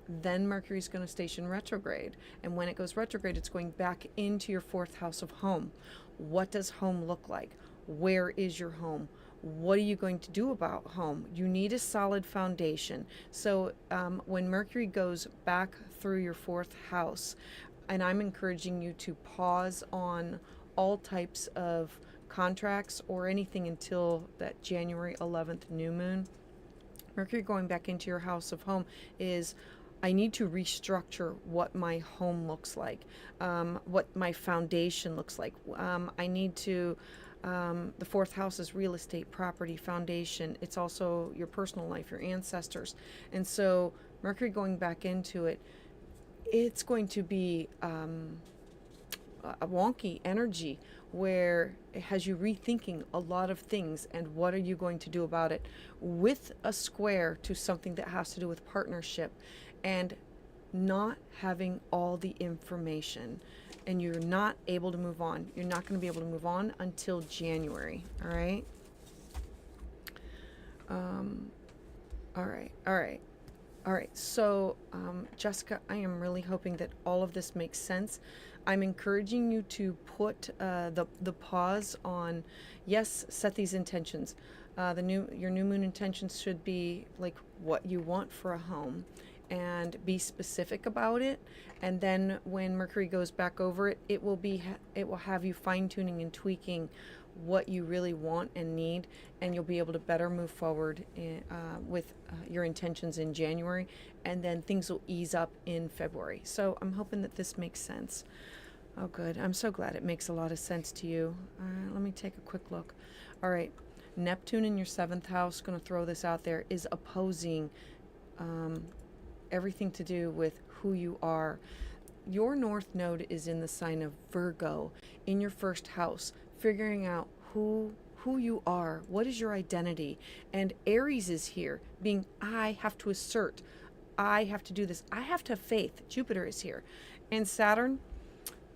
then Mercury's going to station retrograde. And when it goes retrograde, it's going back into your fourth house of home. What does home look like? Where is your home? What are you going to do about home? You need a solid foundation. So when Mercury goes back through your fourth house, and I'm encouraging you to pause on all types of contracts or anything until that January 11th new moon. Mercury going back into your house of home is, I need to restructure what my home looks like, what my foundation looks like. I need to, the fourth house is real estate, property, foundation. It's also your personal life, your ancestors. And so Mercury going back into it, it's going to be a wonky energy where it has you rethinking a lot of things, and what are you going to do about it, with a square to something that has to do with partnership, and not having all the information, and you're not able to move on. You're not going to be able to move on until January. All right. All right. So, Jessica, I am really hoping that all of this makes sense. I'm encouraging you to put the pause on, yes, set these intentions. Your new moon intentions should be like what you want for a home, and be specific about it. And then when Mercury goes back over it, it will have you fine-tuning and tweaking what you really want and need, and you'll be able to better move forward with your intentions in January, and then things will ease up in February. So I'm hoping that this makes sense. Oh, good. I'm so glad it makes a lot of sense to you. Let me take a quick look. All right. Neptune in your seventh house, going to throw this out there, is opposing everything to do with who you are. Your North Node is in the sign of Virgo in your first house, figuring out who you are, what is your identity. And Aries is here, being, I have to assert, I have to do this, I have to have faith. Jupiter is here. And Saturn,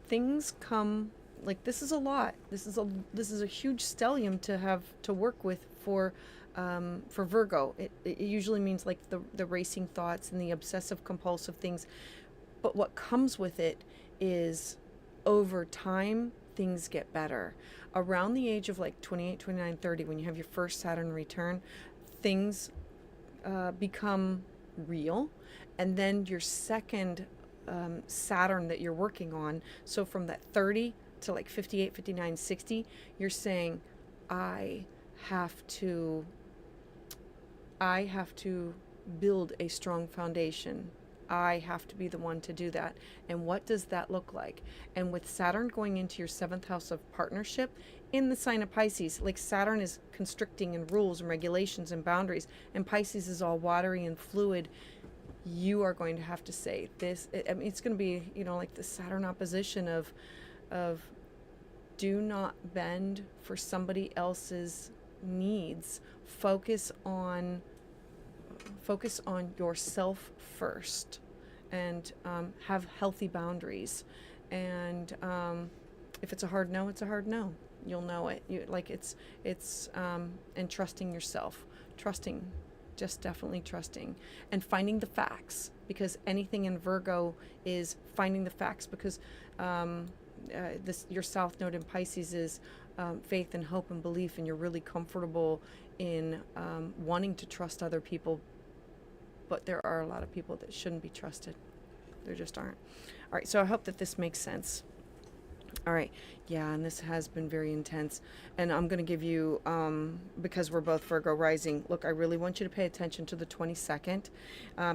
things come, like, this is a lot. This is a huge stellium to have to work with for Virgo. It usually means like the racing thoughts and the obsessive compulsive things. But what comes with it is, over time, things get better. Around the age of like 28, 29, 30, when you have your first Saturn return, things become real. And then your second Saturn that you're working on, so from that 30 to like 58, 59, 60, you're saying, I have to build a strong foundation. I have to be the one to do that. And what does that look like? And with Saturn going into your seventh house of partnership in the sign of Pisces, like, Saturn is constricting and rules and regulations and boundaries, and Pisces is all watery and fluid. You are going to have to say this. I mean, it's going to be, like the Saturn opposition of do not bend for somebody else's needs. Focus on yourself first, and have healthy boundaries. And if it's a hard no, it's a hard no. You'll know it. And trusting yourself, just definitely trusting, and finding the facts, because anything in Virgo is finding the facts, because your South Node in Pisces is faith and hope and belief, and you're really comfortable in wanting to trust other people, but there are a lot of people that shouldn't be trusted. There just aren't. All right, so I hope that this makes sense. All right, yeah, and this has been very intense. And I'm going to give you, because we're both Virgo rising, look, I really want you to pay attention to the 22nd,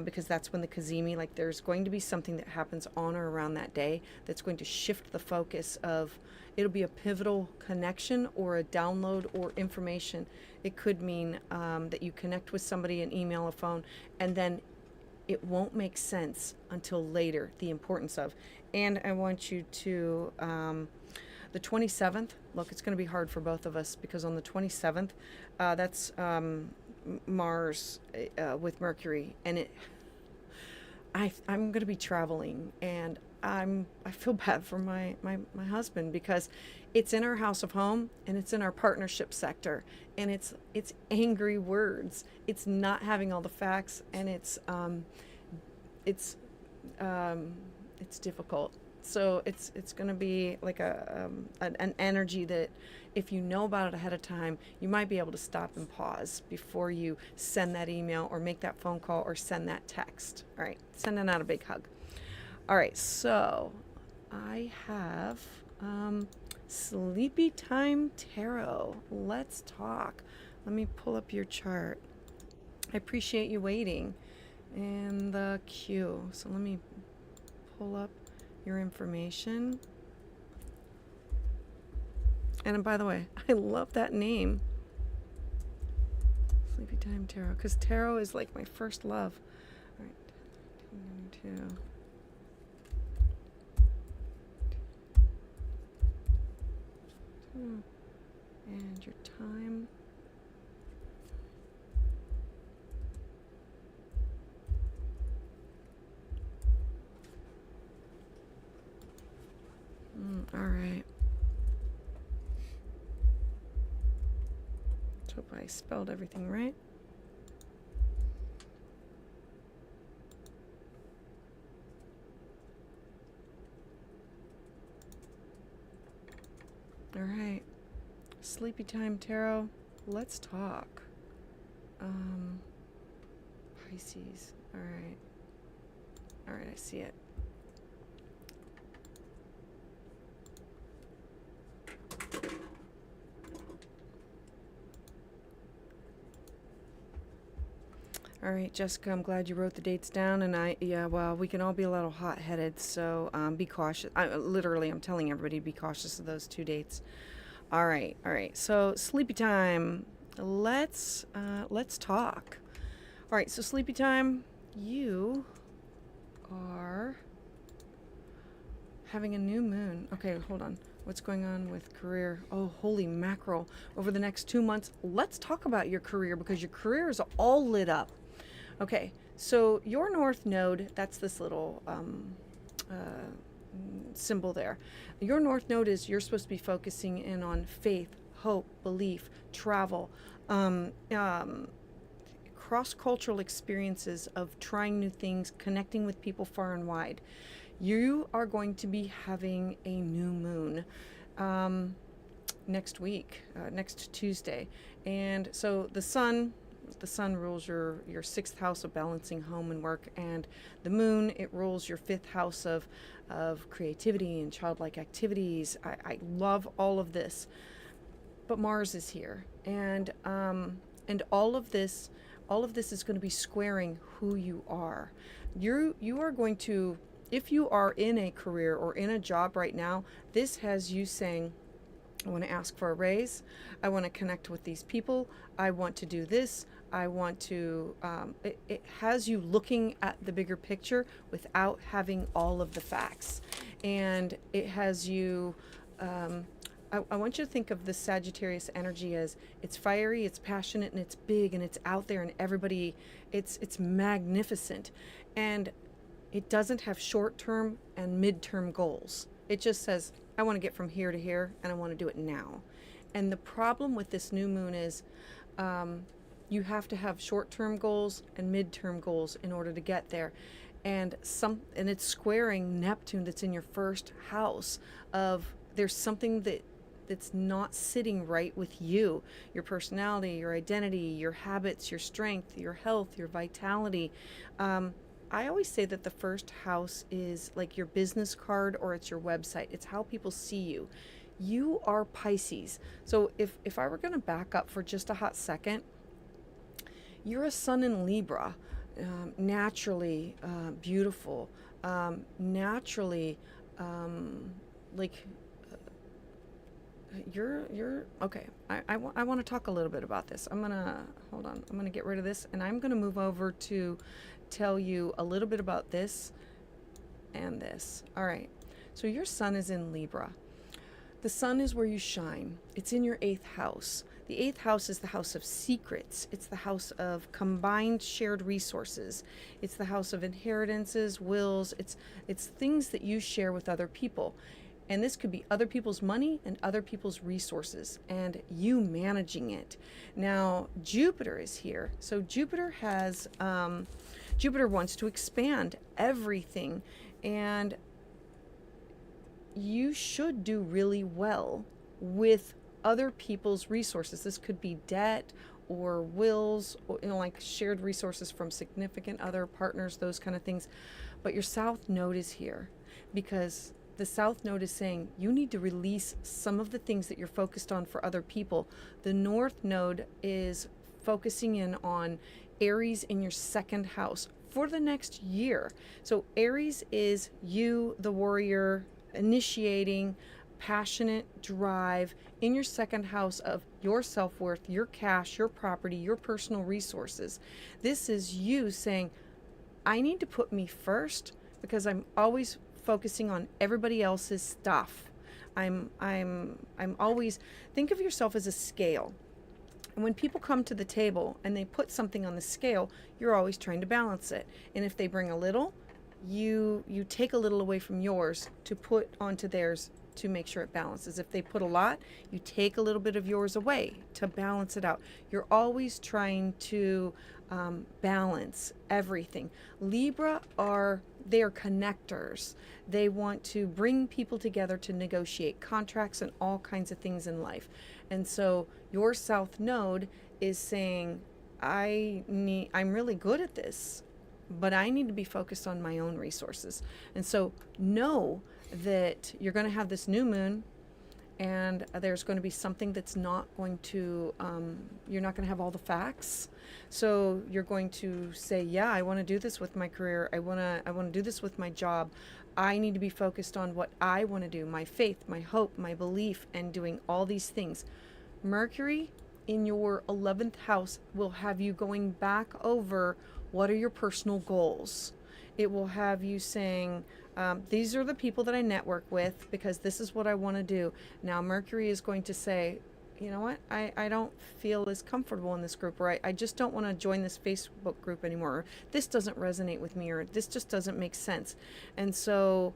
because that's when the Cazimi, like, there's going to be something that happens on or around that day that's going to shift the focus of, it'll be a pivotal connection or a download or information. It could mean that you connect with somebody, an email, a phone, and then it won't make sense until later, the importance of. And I want you to, the 27th, look, it's going to be hard for both of us, because on the 27th, that's Mars with Mercury. And I'm going to be traveling, and I feel bad for my husband, because it's in our house of home and it's in our partnership sector, and it's angry words. It's not having all the facts, and it's it's difficult. So it's going to be like an energy that, if you know about it ahead of time, you might be able to stop and pause before you send that email or make that phone call or send that text. All right, sending out a big hug. All right, so I have Sleepy Time Tarot. Let's talk. Let me pull up your chart. I appreciate you waiting. And the cue. So let me pull up your information. And by the way, I love that name, Sleepy Time Tarot, because tarot is like my first love. All right, 2. And your time. All right. Let's hope I spelled everything right. All right. Sleepy Time Tarot, let's talk. Pisces. All right. All right, I see it. All right, Jessica, I'm glad you wrote the dates down, and well, we can all be a little hot-headed, so be cautious. Literally, I'm telling everybody to be cautious of those 2 dates. All right, so Sleepy Time, let's talk. All right, so Sleepy Time, you are having a new moon. Okay, hold on. What's going on with career? Oh, holy mackerel. Over the next 2 months, let's talk about your career, because your career is all lit up. Okay, so your North Node, that's this little symbol there. Your North Node is, you're supposed to be focusing in on faith, hope, belief, travel, cross-cultural experiences of trying new things, connecting with people far and wide. You are going to be having a new moon next week, next Tuesday. And so the sun rules your 6th house of balancing home and work, and the moon, it rules your 5th house of creativity and childlike activities. I love all of this, but Mars is here, and all of this is going to be squaring who you are. You are going to, if you are in a career or in a job right now, this has you saying, I want to ask for a raise. I want to connect with these people. I want to do this. I want to, it has you looking at the bigger picture without having all of the facts. And it has you, I want you to think of the Sagittarius energy as, it's fiery, it's passionate, and it's big, and it's out there, and everybody, it's magnificent. And it doesn't have short-term and mid-term goals. It just says, I want to get from here to here, and I want to do it now. And the problem with this new moon is you have to have short-term goals and mid-term goals in order to get there. And it's squaring Neptune that's in your 1st house of, there's something that's not sitting right with you, your personality, your identity, your habits, your strength, your health, your vitality. I always say that the 1st house is like your business card, or it's your website. It's how people see you. You are Pisces. So if I were going to back up for just a hot second, you're a sun in Libra, naturally beautiful, naturally you're okay. I want to talk a little bit about this. Hold on. I'm gonna get rid of this, and I'm gonna move over to tell you a little bit about this and this. All right. So your sun is in Libra. The sun is where you shine. It's in your 8th house. The 8th house is the house of secrets. It's the house of combined shared resources. It's the house of inheritances, wills. It's things that you share with other people. And this could be other people's money and other people's resources and you managing it. Now, Jupiter is here. So Jupiter wants to expand everything, and you should do really well with other people's resources. This could be debt or wills, or, like shared resources from significant other partners, those kind of things. But your South Node is here because the South Node is saying you need to release some of the things that you're focused on for other people. The North Node is focusing in on Aries in your 2nd house for the next year. So Aries is you, the warrior, initiating, passionate drive in your 2nd house of your self-worth, your cash, your property, your personal resources. This is you saying, I need to put me first because I'm always focusing on everybody else's stuff. I'm always, think of yourself as a scale. And when people come to the table and they put something on the scale, you're always trying to balance it. And if they bring a little, you take a little away from yours to put onto theirs to make sure it balances. If they put a lot, you take a little bit of yours away to balance it out. You're always trying to balance everything. Libra they are connectors. They want to bring people together to negotiate contracts and all kinds of things in life. And so your South Node is saying, I'm really good at this, but I need to be focused on my own resources. And so know that you're going to have this new moon, and there's going to be something that's not going to, you're not going to have all the facts. So you're going to say, yeah, I want to do this with my career. I want to do this with my job. I need to be focused on what I want to do, my faith, my hope, my belief, and doing all these things. Mercury in your 11th house will have you going back over what are your personal goals. It will have you saying, these are the people that I network with because this is what I want to do. Now, Mercury is going to say, you know what, I don't feel as comfortable in this group, or I just don't want to join this Facebook group anymore. Or this doesn't resonate with me, or this just doesn't make sense. And so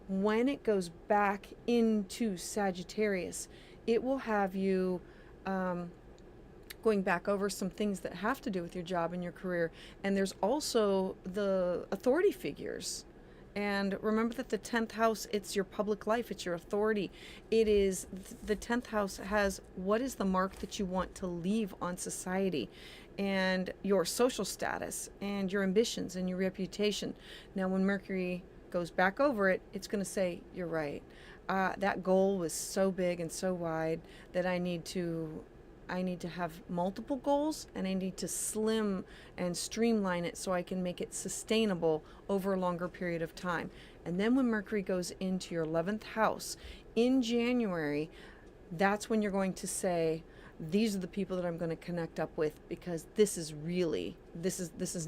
when it goes back into Sagittarius, it will have you going back over some things that have to do with your job and your career. And there's also the authority figures. And remember that the 10th house, it's your public life, it's your authority. It is, the 10th house has what is the mark that you want to leave on society, and your social status, and your ambitions, and your reputation. Now, when Mercury goes back over it, it's going to say, you're right. That goal was so big and so wide that I need to have multiple goals, and I need to slim and streamline it so I can make it sustainable over a longer period of time. And then when Mercury goes into your 11th house in January, that's when you're going to say, these are the people that I'm going to connect up with, because this is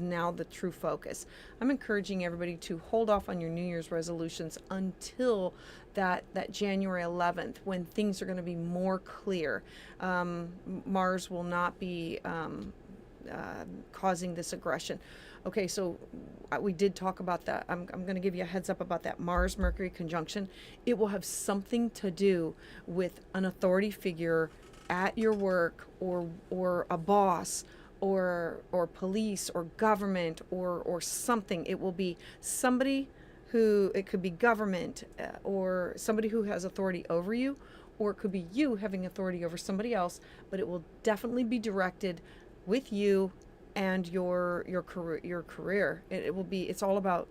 now the true focus. I'm encouraging everybody to hold off on your New Year's resolutions until that January 11th, when things are going to be more clear. Mars will not be causing this aggression. Okay, so we did talk about that. I'm going to give you a heads up about that Mars-Mercury conjunction. It will have something to do with an authority figure at your work, or a boss, or police, or government, or something. It will be somebody who, it could be government, or somebody who has authority over you, or it could be you having authority over somebody else, but it will definitely be directed with you and your career. It will be, it's all about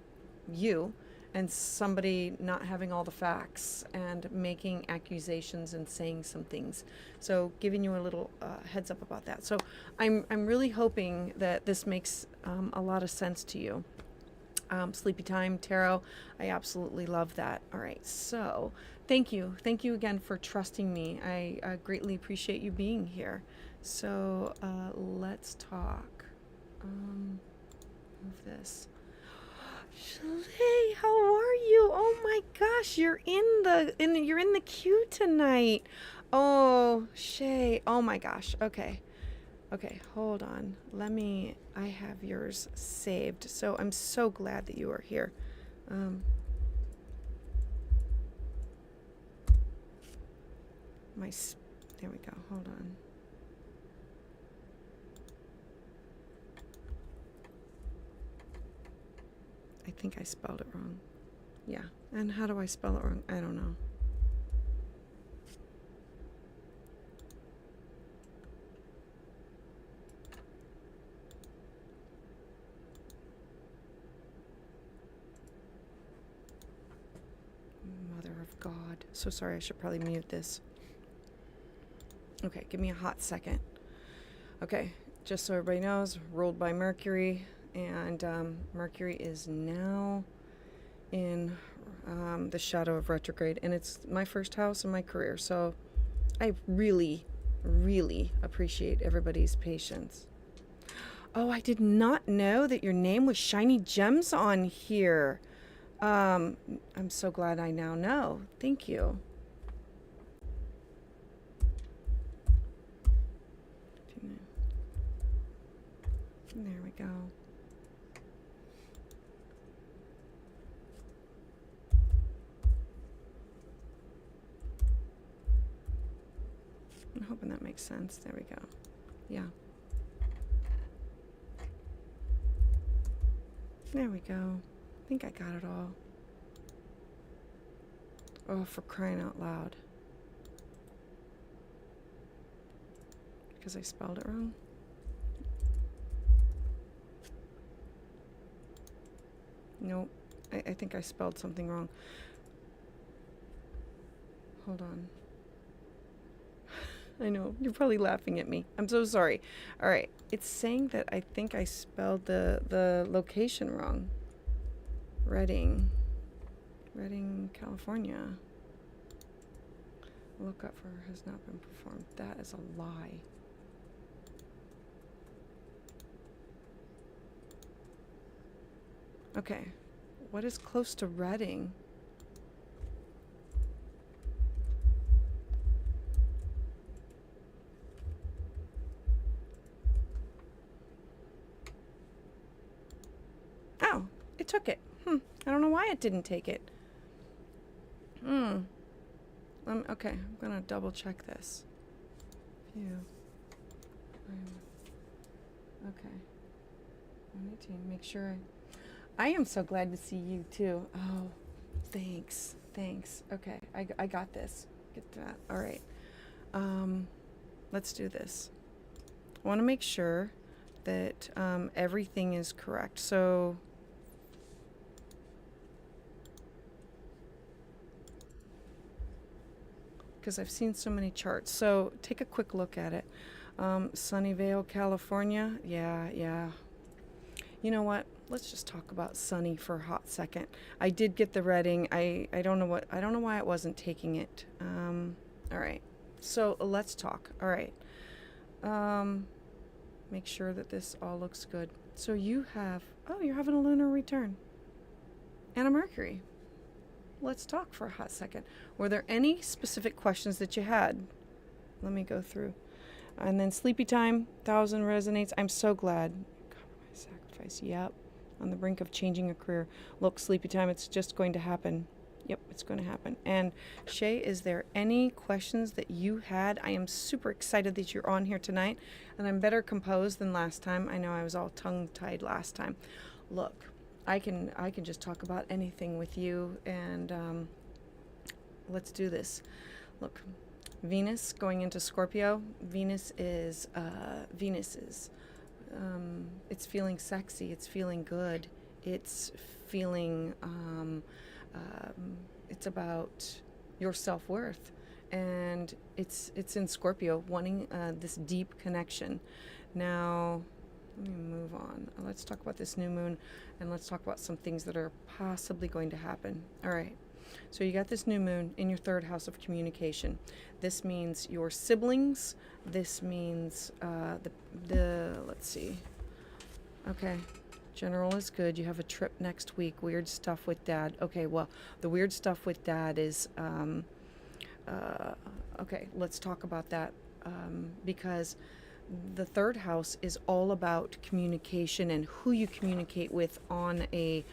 you and somebody not having all the facts and making accusations and saying some things. So giving you a little heads up about that. So I'm really hoping that this makes a lot of sense to you. Sleepy Time Tarot, I absolutely love that. All right, so thank you again for trusting me. I greatly appreciate you being here. So let's talk. Move this. Shalay, how are you? Oh my gosh, you're you're in the queue tonight. Oh, Shay. Oh my gosh. Okay. Okay, hold on. I have yours saved. So I'm so glad that you are here. Um, there we go. Hold on. I think I spelled it wrong. Yeah. And how do I spell it wrong? I don't know. Mother of God. So sorry, I should probably mute this. Okay, give me a hot second. Okay, just so everybody knows, ruled by Mercury, and Mercury is now in the shadow of retrograde, and it's my first house in my career, so I really, really appreciate everybody's patience. Oh, I did not know that your name was Shiny Gems on here. I'm so glad I now know. Thank you. There we go. I'm hoping that makes sense. There we go. Yeah. There we go. I think I got it all. Oh, for crying out loud. Because I spelled it wrong. Nope. I think I spelled something wrong. Hold on. I know. You're probably laughing at me. I'm so sorry. All right. It's saying that I think I spelled the location wrong. Reading, California. Lookup for has not been performed. That is a lie. Okay. What is close to Reading? Oh, it took it. I don't know why it didn't take it. Okay, I'm gonna double check this. View. Okay. 118. Make sure. I am so glad to see you too. Oh, thanks. Okay, I got this. Get that. All right. Let's do this. I want to make sure that everything is correct. So. Because I've seen so many charts. So take a quick look at it. Sunnyvale, California. Yeah. You know what? Let's just talk about Sunny for a hot second. I did get the Reading. I don't know why it wasn't taking it. All right. So let's talk. All right. Make sure that this all looks good. So you're having a lunar return and a Mercury. Let's talk for a hot second. Were there any specific questions that you had? Let me go through. And then sleepy time, 1000 resonates. I'm so glad. Compromise, sacrifice. Yep. On the brink of changing a career. Look, sleepy time, it's just going to happen. Yep, it's going to happen. And Shay, is there any questions that you had? I am super excited that you're on here tonight, and I'm better composed than last time. I know I was all tongue-tied last time. Look, I can just talk about anything with you, and let's do this. Look, Venus going into Scorpio. Venus is it's feeling sexy. It's feeling good. It's feeling it's about your self-worth, and it's in Scorpio, wanting this deep connection. Now, let me move on. Let's talk about this new moon, and let's talk about some things that are possibly going to happen. All right. So you got this new moon in your third house of communication. This means your siblings. This means let's see. Okay. General is good. You have a trip next week. Weird stuff with dad. Okay, well, the weird stuff with dad is, okay, let's talk about that, because the third house is all about communication and who you communicate with on a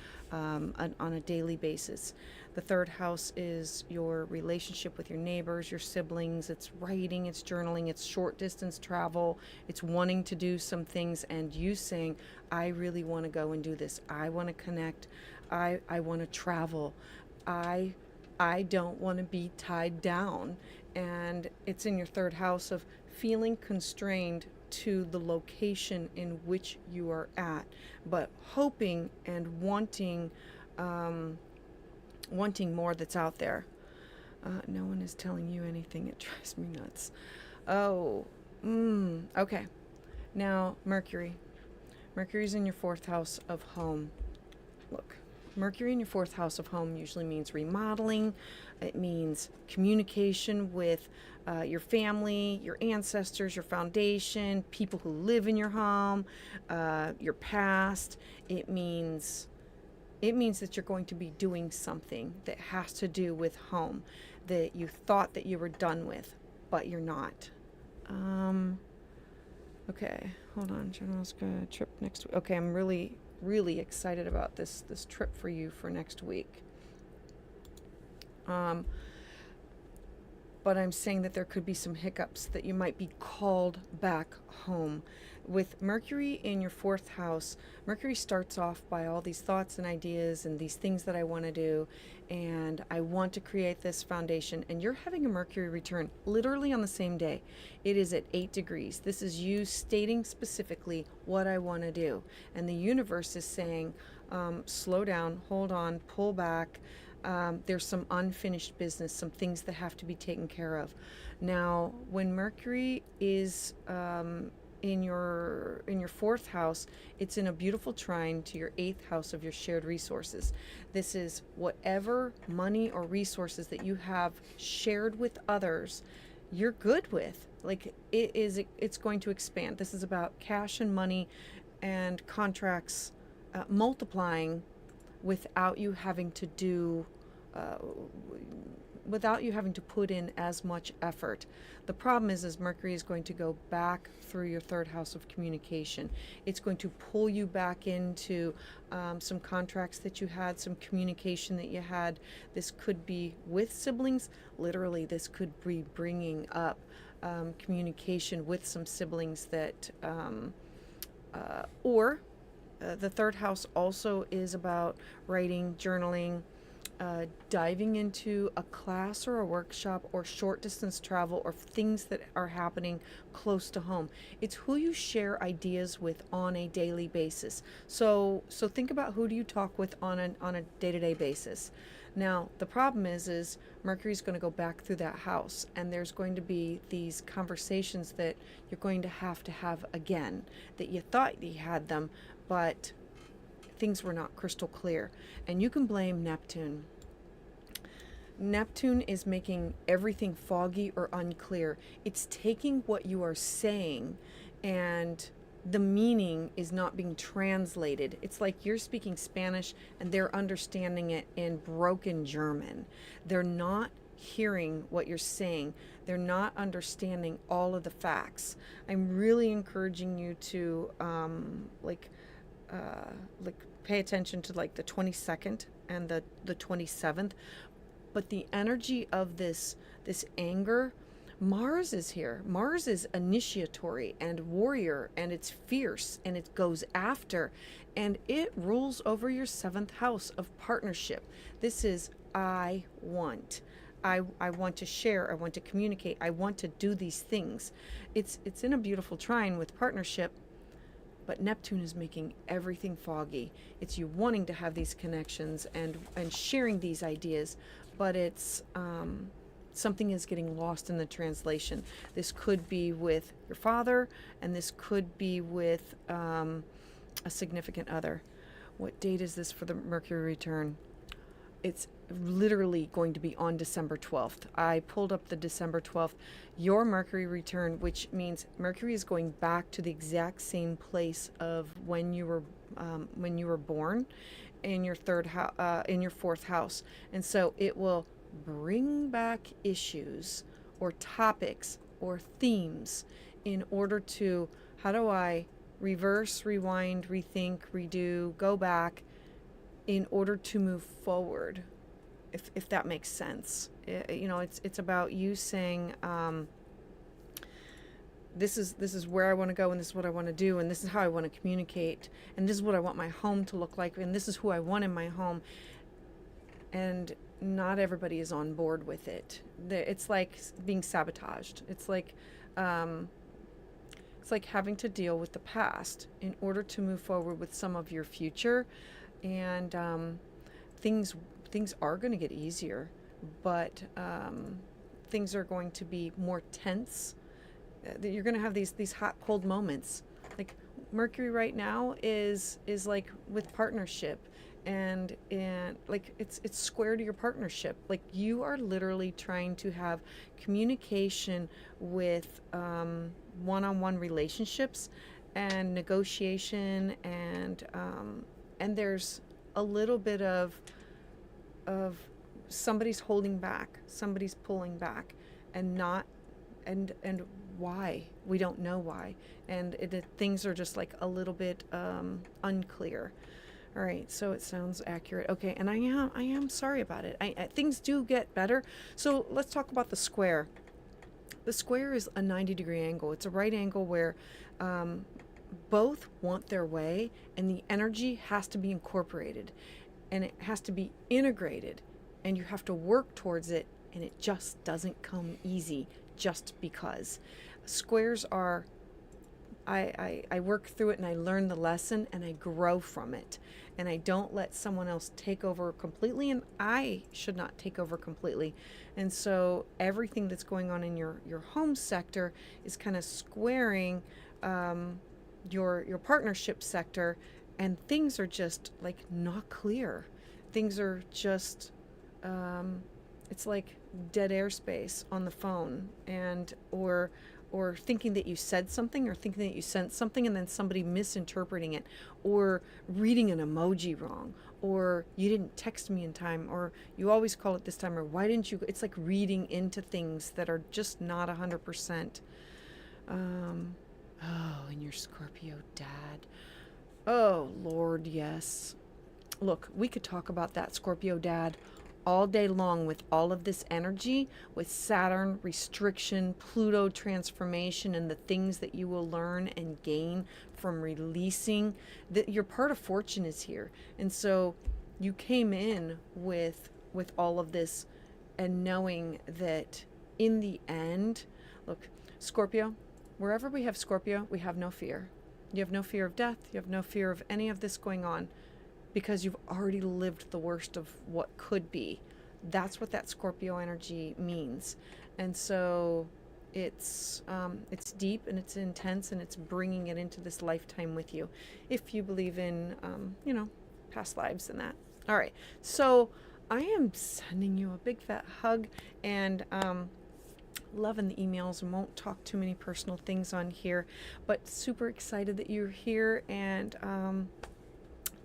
daily basis. The third house is your relationship with your neighbors, your siblings. It's writing, it's journaling, it's short distance travel. It's wanting to do some things and you saying, I really want to go and do this. I want to connect. I want to travel. I don't want to be tied down. And it's in your third house of feeling constrained to the location in which you are at, but hoping and wanting more that's out there. No one is telling you anything. It drives me nuts. Oh, okay. Now, Mercury. Mercury's in your fourth house of home. Look, Mercury in your fourth house of home usually means remodeling. It means communication with your family, your ancestors, your foundation, people who live in your home, your past. It means that you're going to be doing something that has to do with home that you thought that you were done with, but you're not. Okay, hold on. General's got a trip next week. Okay, I'm really excited about this trip for you for next week. But I'm saying that there could be some hiccups, that you might be called back home. With Mercury in your fourth house, Mercury starts off by all these thoughts and ideas and these things that I want to do, and I want to create this foundation. And you're having a Mercury return literally on the same day. It is at 8 degrees. This is you stating specifically what I want to do. And the universe is saying, slow down, hold on, pull back. There's some unfinished business, some things that have to be taken care of. Now, when Mercury is in your fourth house, it's in a beautiful trine to your eighth house of your shared resources. This is whatever money or resources that you have shared with others, you're good with. Like it's going to expand. This is about cash and money and contracts multiplying without you having to do without you having to put in as much effort. The problem is Mercury is going to go back through your third house of communication. It's going to pull you back into some contracts that you had, some communication that you had. This could be with siblings. Literally, this could be bringing up communication with some siblings that the third house also is about writing, journaling, diving into a class or a workshop or short distance travel or things that are happening close to home. It's who you share ideas with on a daily basis. So think about who do you talk with on a day-to-day basis. Now, the problem is Mercury's going to go back through that house, and there's going to be these conversations that you're going to have again, that you thought you had them, but things were not crystal clear. And you can blame Neptune. Neptune is making everything foggy or unclear. It's taking what you are saying and the meaning is not being translated. It's like you're speaking Spanish and they're understanding it in broken German. They're not hearing what you're saying. They're not understanding all of the facts. I'm really encouraging you to pay attention to like the 22nd and the 27th. But the energy of this anger, Mars is here. Mars is initiatory and warrior, and it's fierce and it goes after, and it rules over your seventh house of partnership. This is I want to share, I want to communicate, I want to do these things. It's in a beautiful trine with partnership. But Neptune is making everything foggy. It's you wanting to have these connections and sharing these ideas, but it's something is getting lost in the translation. This could be with your father, and this could be with a significant other. What date is this for the Mercury return? It's literally going to be on December 12th. I pulled up the December 12th, your Mercury return, which means Mercury is going back to the exact same place of when you were when you were born, in your in your fourth house. And so it will bring back issues or topics or themes in order to, how do I reverse, rewind, rethink, redo, go back in order to move forward, if that makes sense. You know, it's about you saying, this is where I want to go, and this is what I want to do, and this is how I want to communicate, and this is what I want my home to look like, and this is who I want in my home. And not everybody is on board with it. It's like being sabotaged. It's like having to deal with the past in order to move forward with some of your future. And things are going to get easier, but things are going to be more tense. You're going to have these hot, cold moments. Like Mercury right now is like with partnership, and like it's square to your partnership. Like you are literally trying to have communication with one-on-one relationships and negotiation, and there's a little bit of somebody's holding back, somebody's pulling back, and not and why, we don't know why, and things are just like a little bit unclear. All right, so it sounds accurate. Okay, and I am sorry about it. Things do get better. So let's talk about the square. The square is a 90-degree angle. It's a right angle where both want their way, and the energy has to be incorporated, and it has to be integrated, and you have to work towards it, and it just doesn't come easy just because. Squares are, I work through it, and I learn the lesson, and I grow from it, and I don't let someone else take over completely, and I should not take over completely. And so everything that's going on in your home sector is kind of squaring your partnership sector, and things are just like not clear. Things are just it's like dead airspace on the phone, and or thinking that you said something, or thinking that you sent something, and then somebody misinterpreting it, or reading an emoji wrong, or you didn't text me in time, or you always call it this time, or why didn't you? It's like reading into things that are just not 100%. Oh, and your Scorpio dad. Oh, Lord, yes. Look, we could talk about that Scorpio dad all day long with all of this energy, with Saturn restriction, Pluto transformation, and the things that you will learn and gain from releasing. That your part of fortune is here. And so you came in with all of this, and knowing that in the end, look, Scorpio, wherever we have Scorpio, we have no fear. You have no fear of death. You have no fear of any of this going on, because you've already lived the worst of what could be. That's what that Scorpio energy means. And so it's deep, and it's intense, and it's bringing it into this lifetime with you, if you believe in past lives and that. All right, so I am sending you a big fat hug, and loving the emails, and won't talk too many personal things on here, but super excited that you're here. And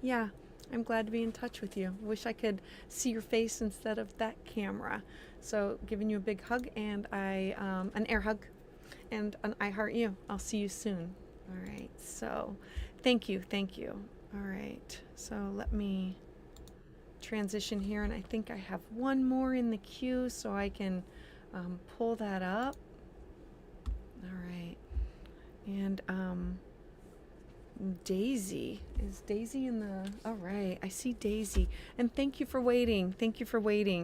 yeah, I'm glad to be in touch with you. Wish I could see your face instead of that camera. So giving you a big hug, and an air hug, and an I heart you. I'll see you soon. All right, so thank you. All right, so let me transition here, and I think I have one more in the queue, so I can pull that up. All right, and Daisy. Is Daisy in the... All right, I see Daisy. And thank you for waiting.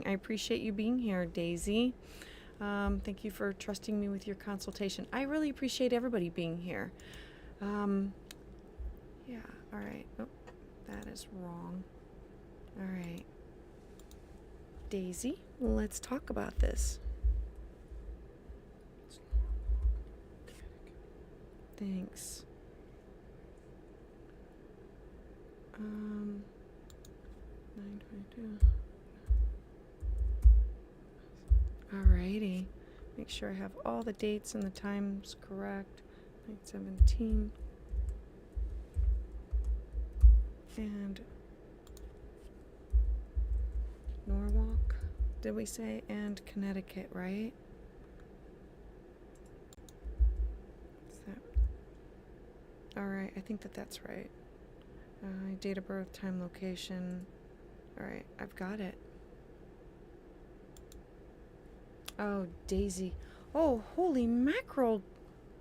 I appreciate you being here, Daisy. Thank you for trusting me with your consultation. I really appreciate everybody being here. Yeah, all right. Oh, that is wrong. All right. Daisy, let's talk about this. Thanks. 9:22. Alrighty. Make sure I have all the dates and the times correct. 9:17. and Norwalk, did we say? And Connecticut, right? Is that all right? I think that's right. Date of birth, time, location. All right, I've got it. Oh, Daisy. Oh, holy mackerel,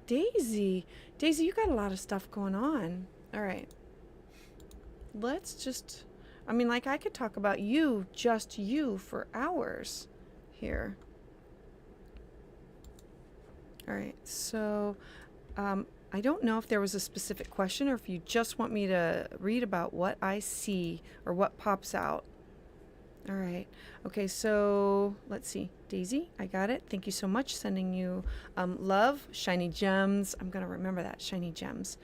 Daisy. Daisy, you got a lot of stuff going on. All right. Let's just, I mean, like, I could talk about you, just you, for hours here. All right, so I don't know if there was a specific question or if you just want me to read about what I see or what pops out. All right. Okay, so let's see. Daisy, I got it. Thank you so much. Sending you love, shiny gems. I'm going to remember that, shiny gems.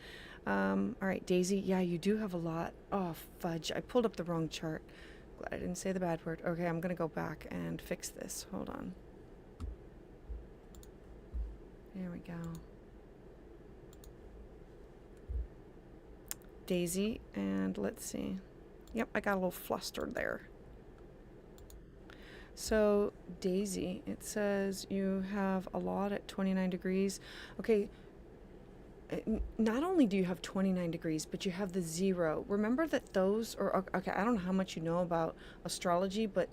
All right, Daisy. Yeah, you do have a lot. Oh, fudge. I pulled up the wrong chart. Glad I didn't say the bad word. Okay, I'm going to go back and fix this. Hold on. There we go. Daisy, and let's see. Yep, I got a little flustered there. So, Daisy, it says you have a lot at 29 degrees. Okay, not only do you have 29 degrees, but you have the 0. Remember that those, or okay, I don't know how much you know about astrology, but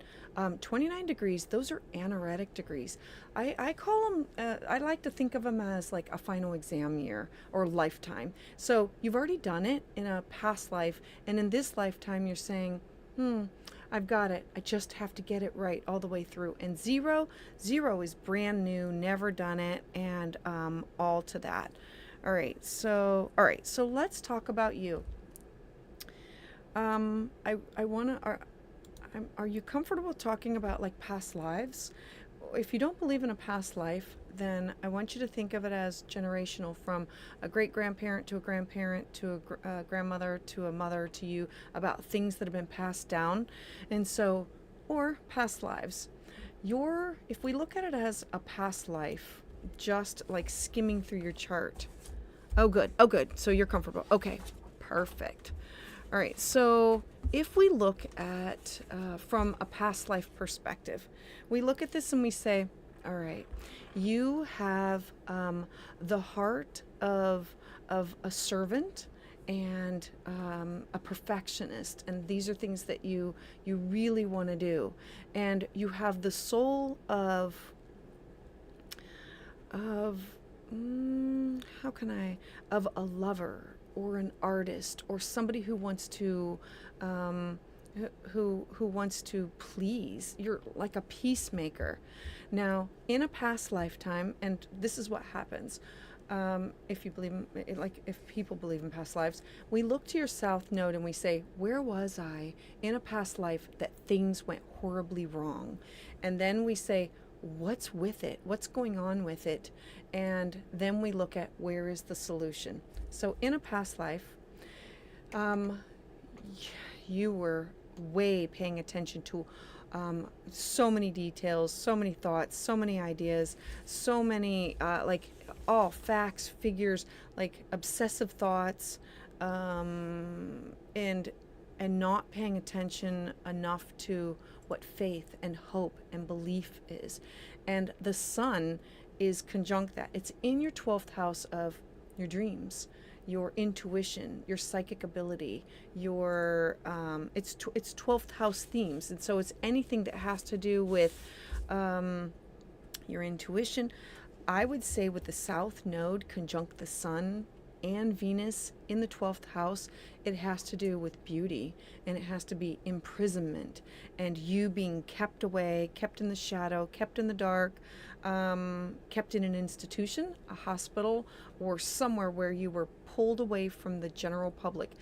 29 degrees, those are anaretic degrees. I call them, I like to think of them as like a final exam year or lifetime. So you've already done it in a past life, and in this lifetime you're saying, I've got it. I just have to get it right all the way through. And 0 is brand new, never done it, and all to that. All right, so let's talk about you. I want to. Are you comfortable talking about like past lives? If you don't believe in a past life, then I want you to think of it as generational, from a great-grandparent to a grandparent to a grandmother to a mother to you, about things that have been passed down. And so, or past lives. If we look at it as a past life, just like skimming through your chart. Oh, good. So you're comfortable. Okay, perfect. All right, so if we look at from a past life perspective, we look at this and we say, all right, you have the heart of a servant and a perfectionist, and these are things that you really want to do, and you have the soul of a lover or an artist or somebody who wants to who wants to please. You're like a peacemaker. Now, in a past lifetime, and this is what happens, if you believe in, like, if people believe in past lives, we look to your south node and we say, where was I in a past life that things went horribly wrong? And then we say, what's with it? What's going on with it? And then we look at, where is the solution? So in a past life, you were way paying attention to so many details, so many thoughts, so many ideas, so many all facts, figures, like obsessive thoughts, and not paying attention enough to what faith and hope and belief is. And the sun is conjunct that. It's in your 12th house of your dreams, your intuition, your psychic ability, your it's 12th house themes. And so it's anything that has to do with your intuition. I would say with the south node conjunct the sun and Venus in the 12th house, it has to do with beauty, and it has to be imprisonment and you being kept away, kept in the shadow, kept in the dark, kept in an institution, a hospital, or somewhere where you were pulled away from the general public.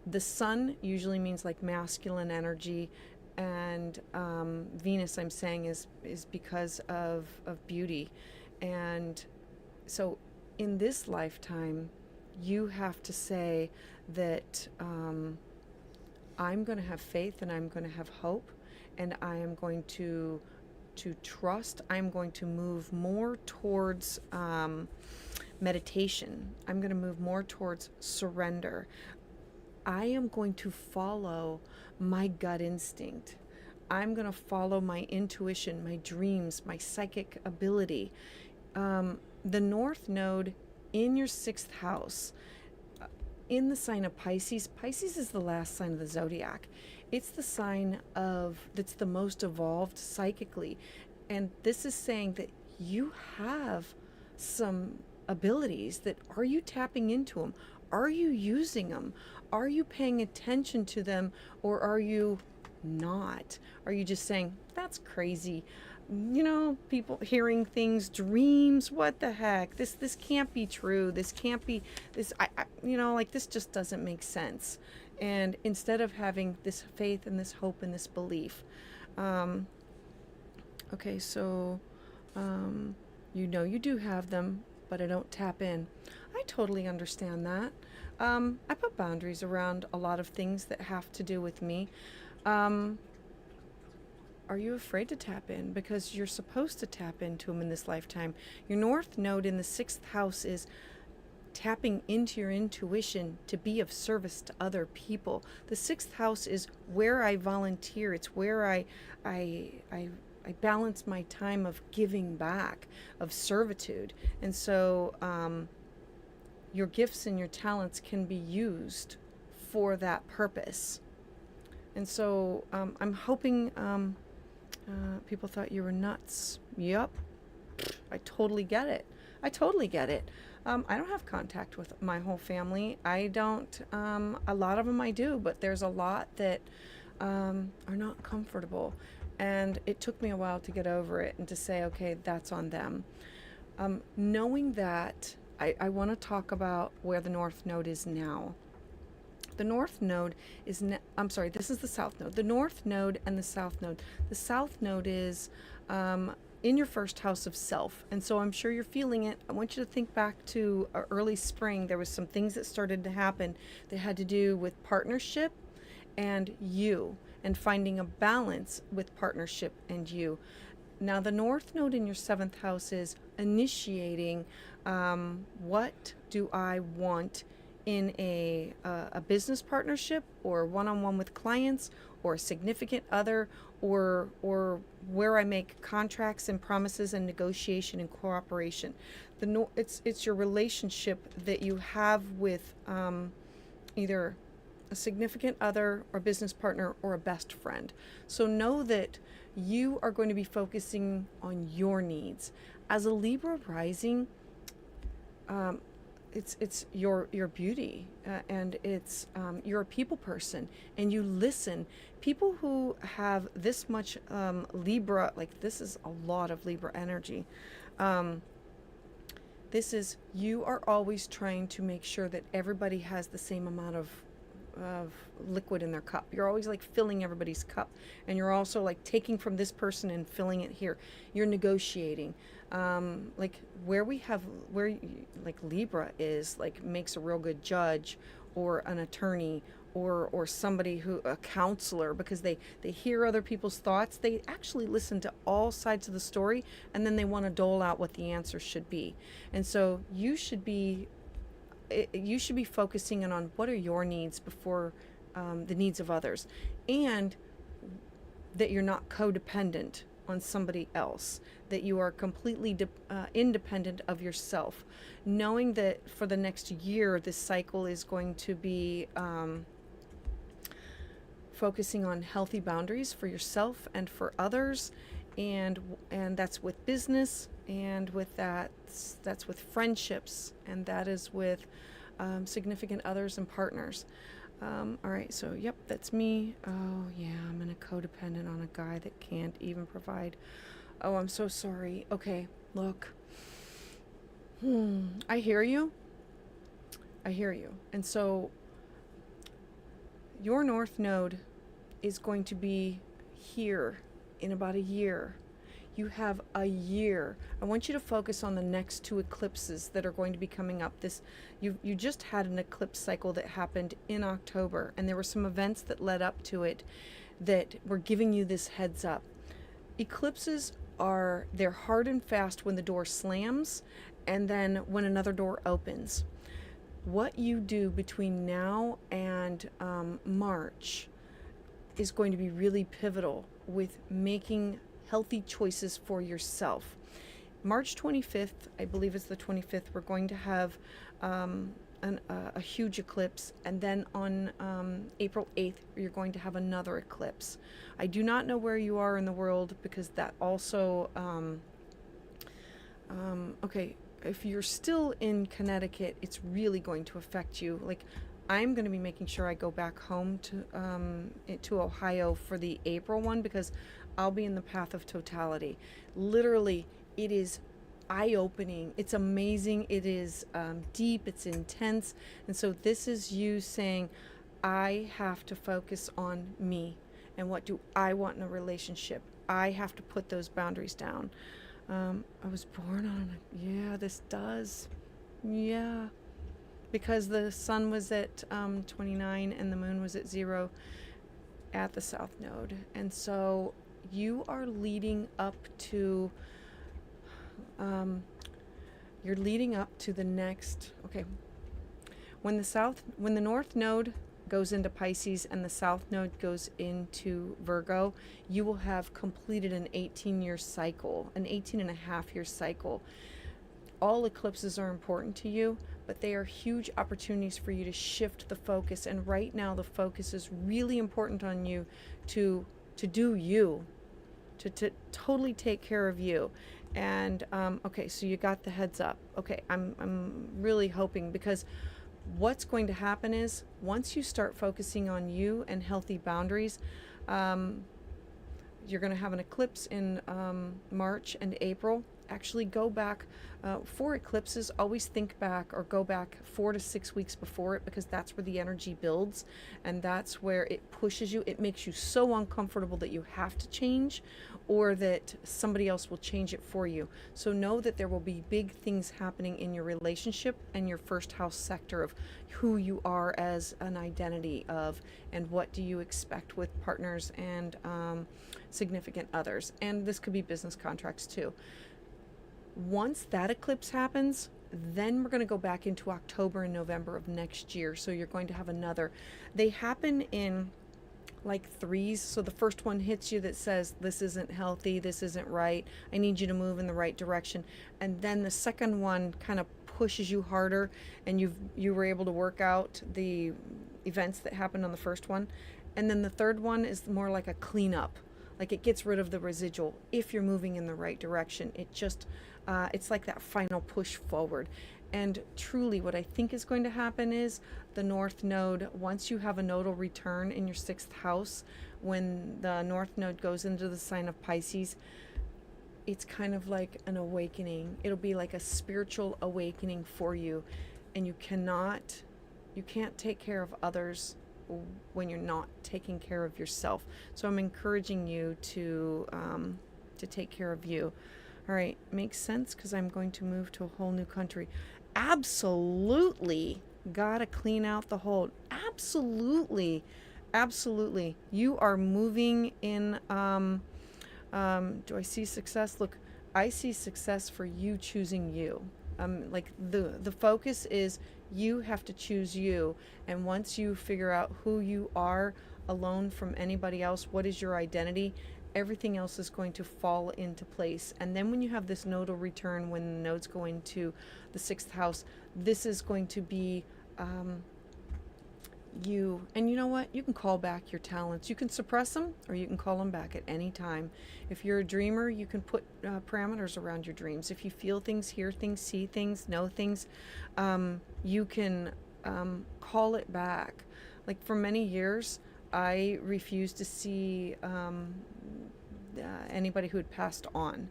The sun usually means like masculine energy, and Venus, I'm saying, is because of beauty. And so in this lifetime, you have to say that I'm going to have faith, and I'm going to have hope, and I am going to trust. I'm going to move more towards meditation. I'm going to move more towards surrender. I am going to follow my gut instinct. I'm going to follow my intuition, my dreams, my psychic ability. The North Node in your 6th house, in the sign of Pisces. Pisces is the last sign of the zodiac. It's the sign that's the most evolved psychically. And this is saying that you have some abilities that, are you tapping into them? Are you using them? Are you paying attention to them, or are you not? Are you just saying, that's crazy? People hearing things, dreams, what the heck? This can't be true. This can't be this. This just doesn't make sense. And instead of having this faith and this hope and this belief, okay, so you do have them, but I don't tap in. I totally understand that. I put boundaries around a lot of things that have to do with me. Are you afraid to tap in? Because you're supposed to tap into them in this lifetime. Your North Node in the 6th house is tapping into your intuition to be of service to other people. The 6th house is where I volunteer. It's where I balance my time of giving back, of servitude. And so your gifts and your talents can be used for that purpose. And so I'm hoping people thought you were nuts. Yup. I totally get it. I don't have contact with my whole family. I don't. A lot of them I do, but there's a lot that are not comfortable. And it took me a while to get over it and to say, okay, that's on them. Knowing that, I want to talk about where the North Node is now. The North Node is, this is the South Node. The North Node and the South Node. The South Node is in your 1st house of self. And so I'm sure you're feeling it. I want you to think back to early spring. There was some things that started to happen that had to do with partnership and you, and finding a balance with partnership and you. Now the North Node in your 7th house is initiating what do I want in a business partnership, or one-on-one with clients, or a significant other, or where I make contracts and promises and negotiation and cooperation. It's your relationship that you have with either a significant other or business partner or a best friend. So know that you are going to be focusing on your needs. As a Libra rising, it's your beauty, and it's you're a people person, and you listen. People who have this much Libra, like this is a lot of Libra energy. This is, you are always trying to make sure that everybody has the same amount of liquid in their cup. You're always like filling everybody's cup, and you're also like taking from this person and filling it here. You're negotiating. Like Libra is like, makes a real good judge or an attorney or somebody a counselor, because they hear other people's thoughts. They actually listen to all sides of the story, and then they want to dole out what the answer should be. And so you should be focusing on what are your needs before the needs of others, and that you're not codependent on somebody else, that you are completely independent of yourself, knowing that for the next year this cycle is going to be focusing on healthy boundaries for yourself and for others, and that's with business, and with that's with friendships, and that is with significant others and partners. All right, so yep, that's me. Oh yeah, I'm in a codependent on a guy that can't even provide. Oh, I'm so sorry. Okay, look. I hear you. And so your North Node is going to be here in about a year. You have a year. I want you to focus on the next 2 eclipses that are going to be coming up. You just had an eclipse cycle that happened in October, and there were some events that led up to it that were giving you this heads up. Eclipses they're hard and fast when the door slams, and then when another door opens. what you do between now and March is going to be really pivotal with making healthy choices for yourself. March 25th, I believe it's the 25th, we're going to have a huge eclipse, and then on April 8th, you're going to have another eclipse. I do not know where you are in the world, because that also, okay, if you're still in Connecticut, it's really going to affect you. Like, I'm going to be making sure I go back home to Ohio for the April one, because I'll be in the path of totality. Literally, it is eye-opening. It's amazing. It is deep. It's intense. And so this is you saying, I have to focus on me and what do I want in a relationship. I have to put those boundaries down. I was born on this does. Yeah. Because the sun was at 29 and the moon was at 0 at the south node. And so you are leading up to you're leading up to the next, okay, when the north node goes into Pisces and the south node goes into Virgo, you will have completed an 18-year cycle, an 18-and-a-half-year cycle. All eclipses are important to you, but they are huge opportunities for you to shift the focus. And right now the focus is really important on you to do you, to totally take care of you. And okay, so you got the heads up. Okay, I'm really hoping, because what's going to happen is once you start focusing on you and healthy boundaries, you're going to have an eclipse in March and April. Actually go back for eclipses, always think back or go back 4 to 6 weeks before it, because that's where the energy builds and that's where it pushes you. It makes you so uncomfortable that you have to change, or that somebody else will change it for you. So know that there will be big things happening in your relationship and your first house sector of who you are as an identity of, and what do you expect with partners and significant others. And this could be business contracts too. Once that eclipse happens, then we're going to go back into October and November of next year. So you're going to have another. They happen in like threes. So the first one hits you that says, this isn't healthy, this isn't right, I need you to move in the right direction. And then the second one kind of pushes you harder, and you were able to work out the events that happened on the first one. And then the third one is more like a cleanup. Like, it gets rid of the residual if you're moving in the right direction. It just, it's like that final push forward. And truly what I think is going to happen is the North Node, once you have a nodal return in your 6th house, when the North Node goes into the sign of Pisces, it's kind of like an awakening. It'll be like a spiritual awakening for you. And you can't take care of others when you're not taking care of yourself. So I'm encouraging you to take care of you. All right, makes sense, because I'm going to move to a whole new country. Absolutely gotta clean out the hold. Absolutely, absolutely. You are moving in. Do I see success? Look, I see success for you choosing you. Like the focus is you have to choose you, and once you figure out who you are alone from anybody else, what is your identity, everything else is going to fall into place. And then when you have this nodal return, when the nodes go into the 6th house, this is going to be you. And you know what? You can call back your talents. You can suppress them, or you can call them back at any time. If you're a dreamer, you can put parameters around your dreams. If you feel things, hear things, see things, know things, you can call it back. Like, for many years, I refused to see anybody who had passed on.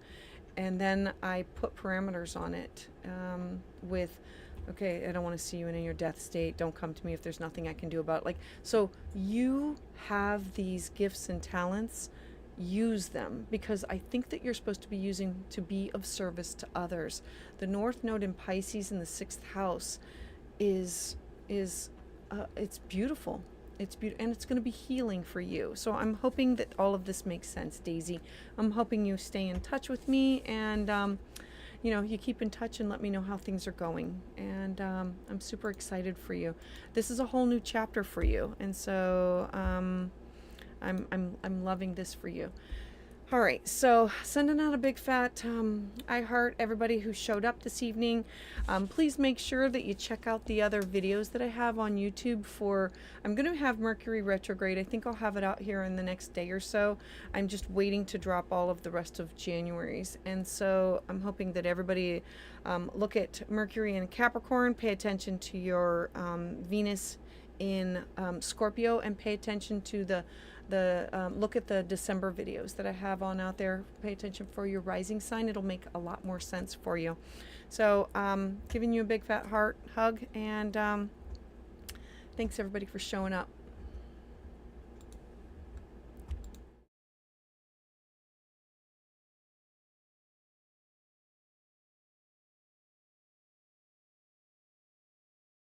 And then I put parameters on it with, okay, I don't want to see you in your death state. Don't come to me if there's nothing I can do about it. Like, so you have these gifts and talents. Use them, because I think that you're supposed to be using to be of service to others. The North Node in Pisces in the 6th house is it's beautiful. It's beautiful, and it's going to be healing for you. So I'm hoping that all of this makes sense, Daisy. I'm hoping you stay in touch with me, and you keep in touch and let me know how things are going. And I'm super excited for you. This is a whole new chapter for you, and so I'm loving this for you. All right, so sending out a big fat I heart everybody who showed up this evening. Please make sure that you check out the other videos that I have on YouTube I'm going to have Mercury retrograde. I think I'll have it out here in the next day or so. I'm just waiting to drop all of the rest of January's. And so I'm hoping that everybody look at Mercury in Capricorn, pay attention to your Venus in Scorpio, and pay attention to the look at the December videos that I have on out there. Pay attention for your rising sign. It'll make a lot more sense for you. So giving you a big fat heart hug, and thanks everybody for showing up.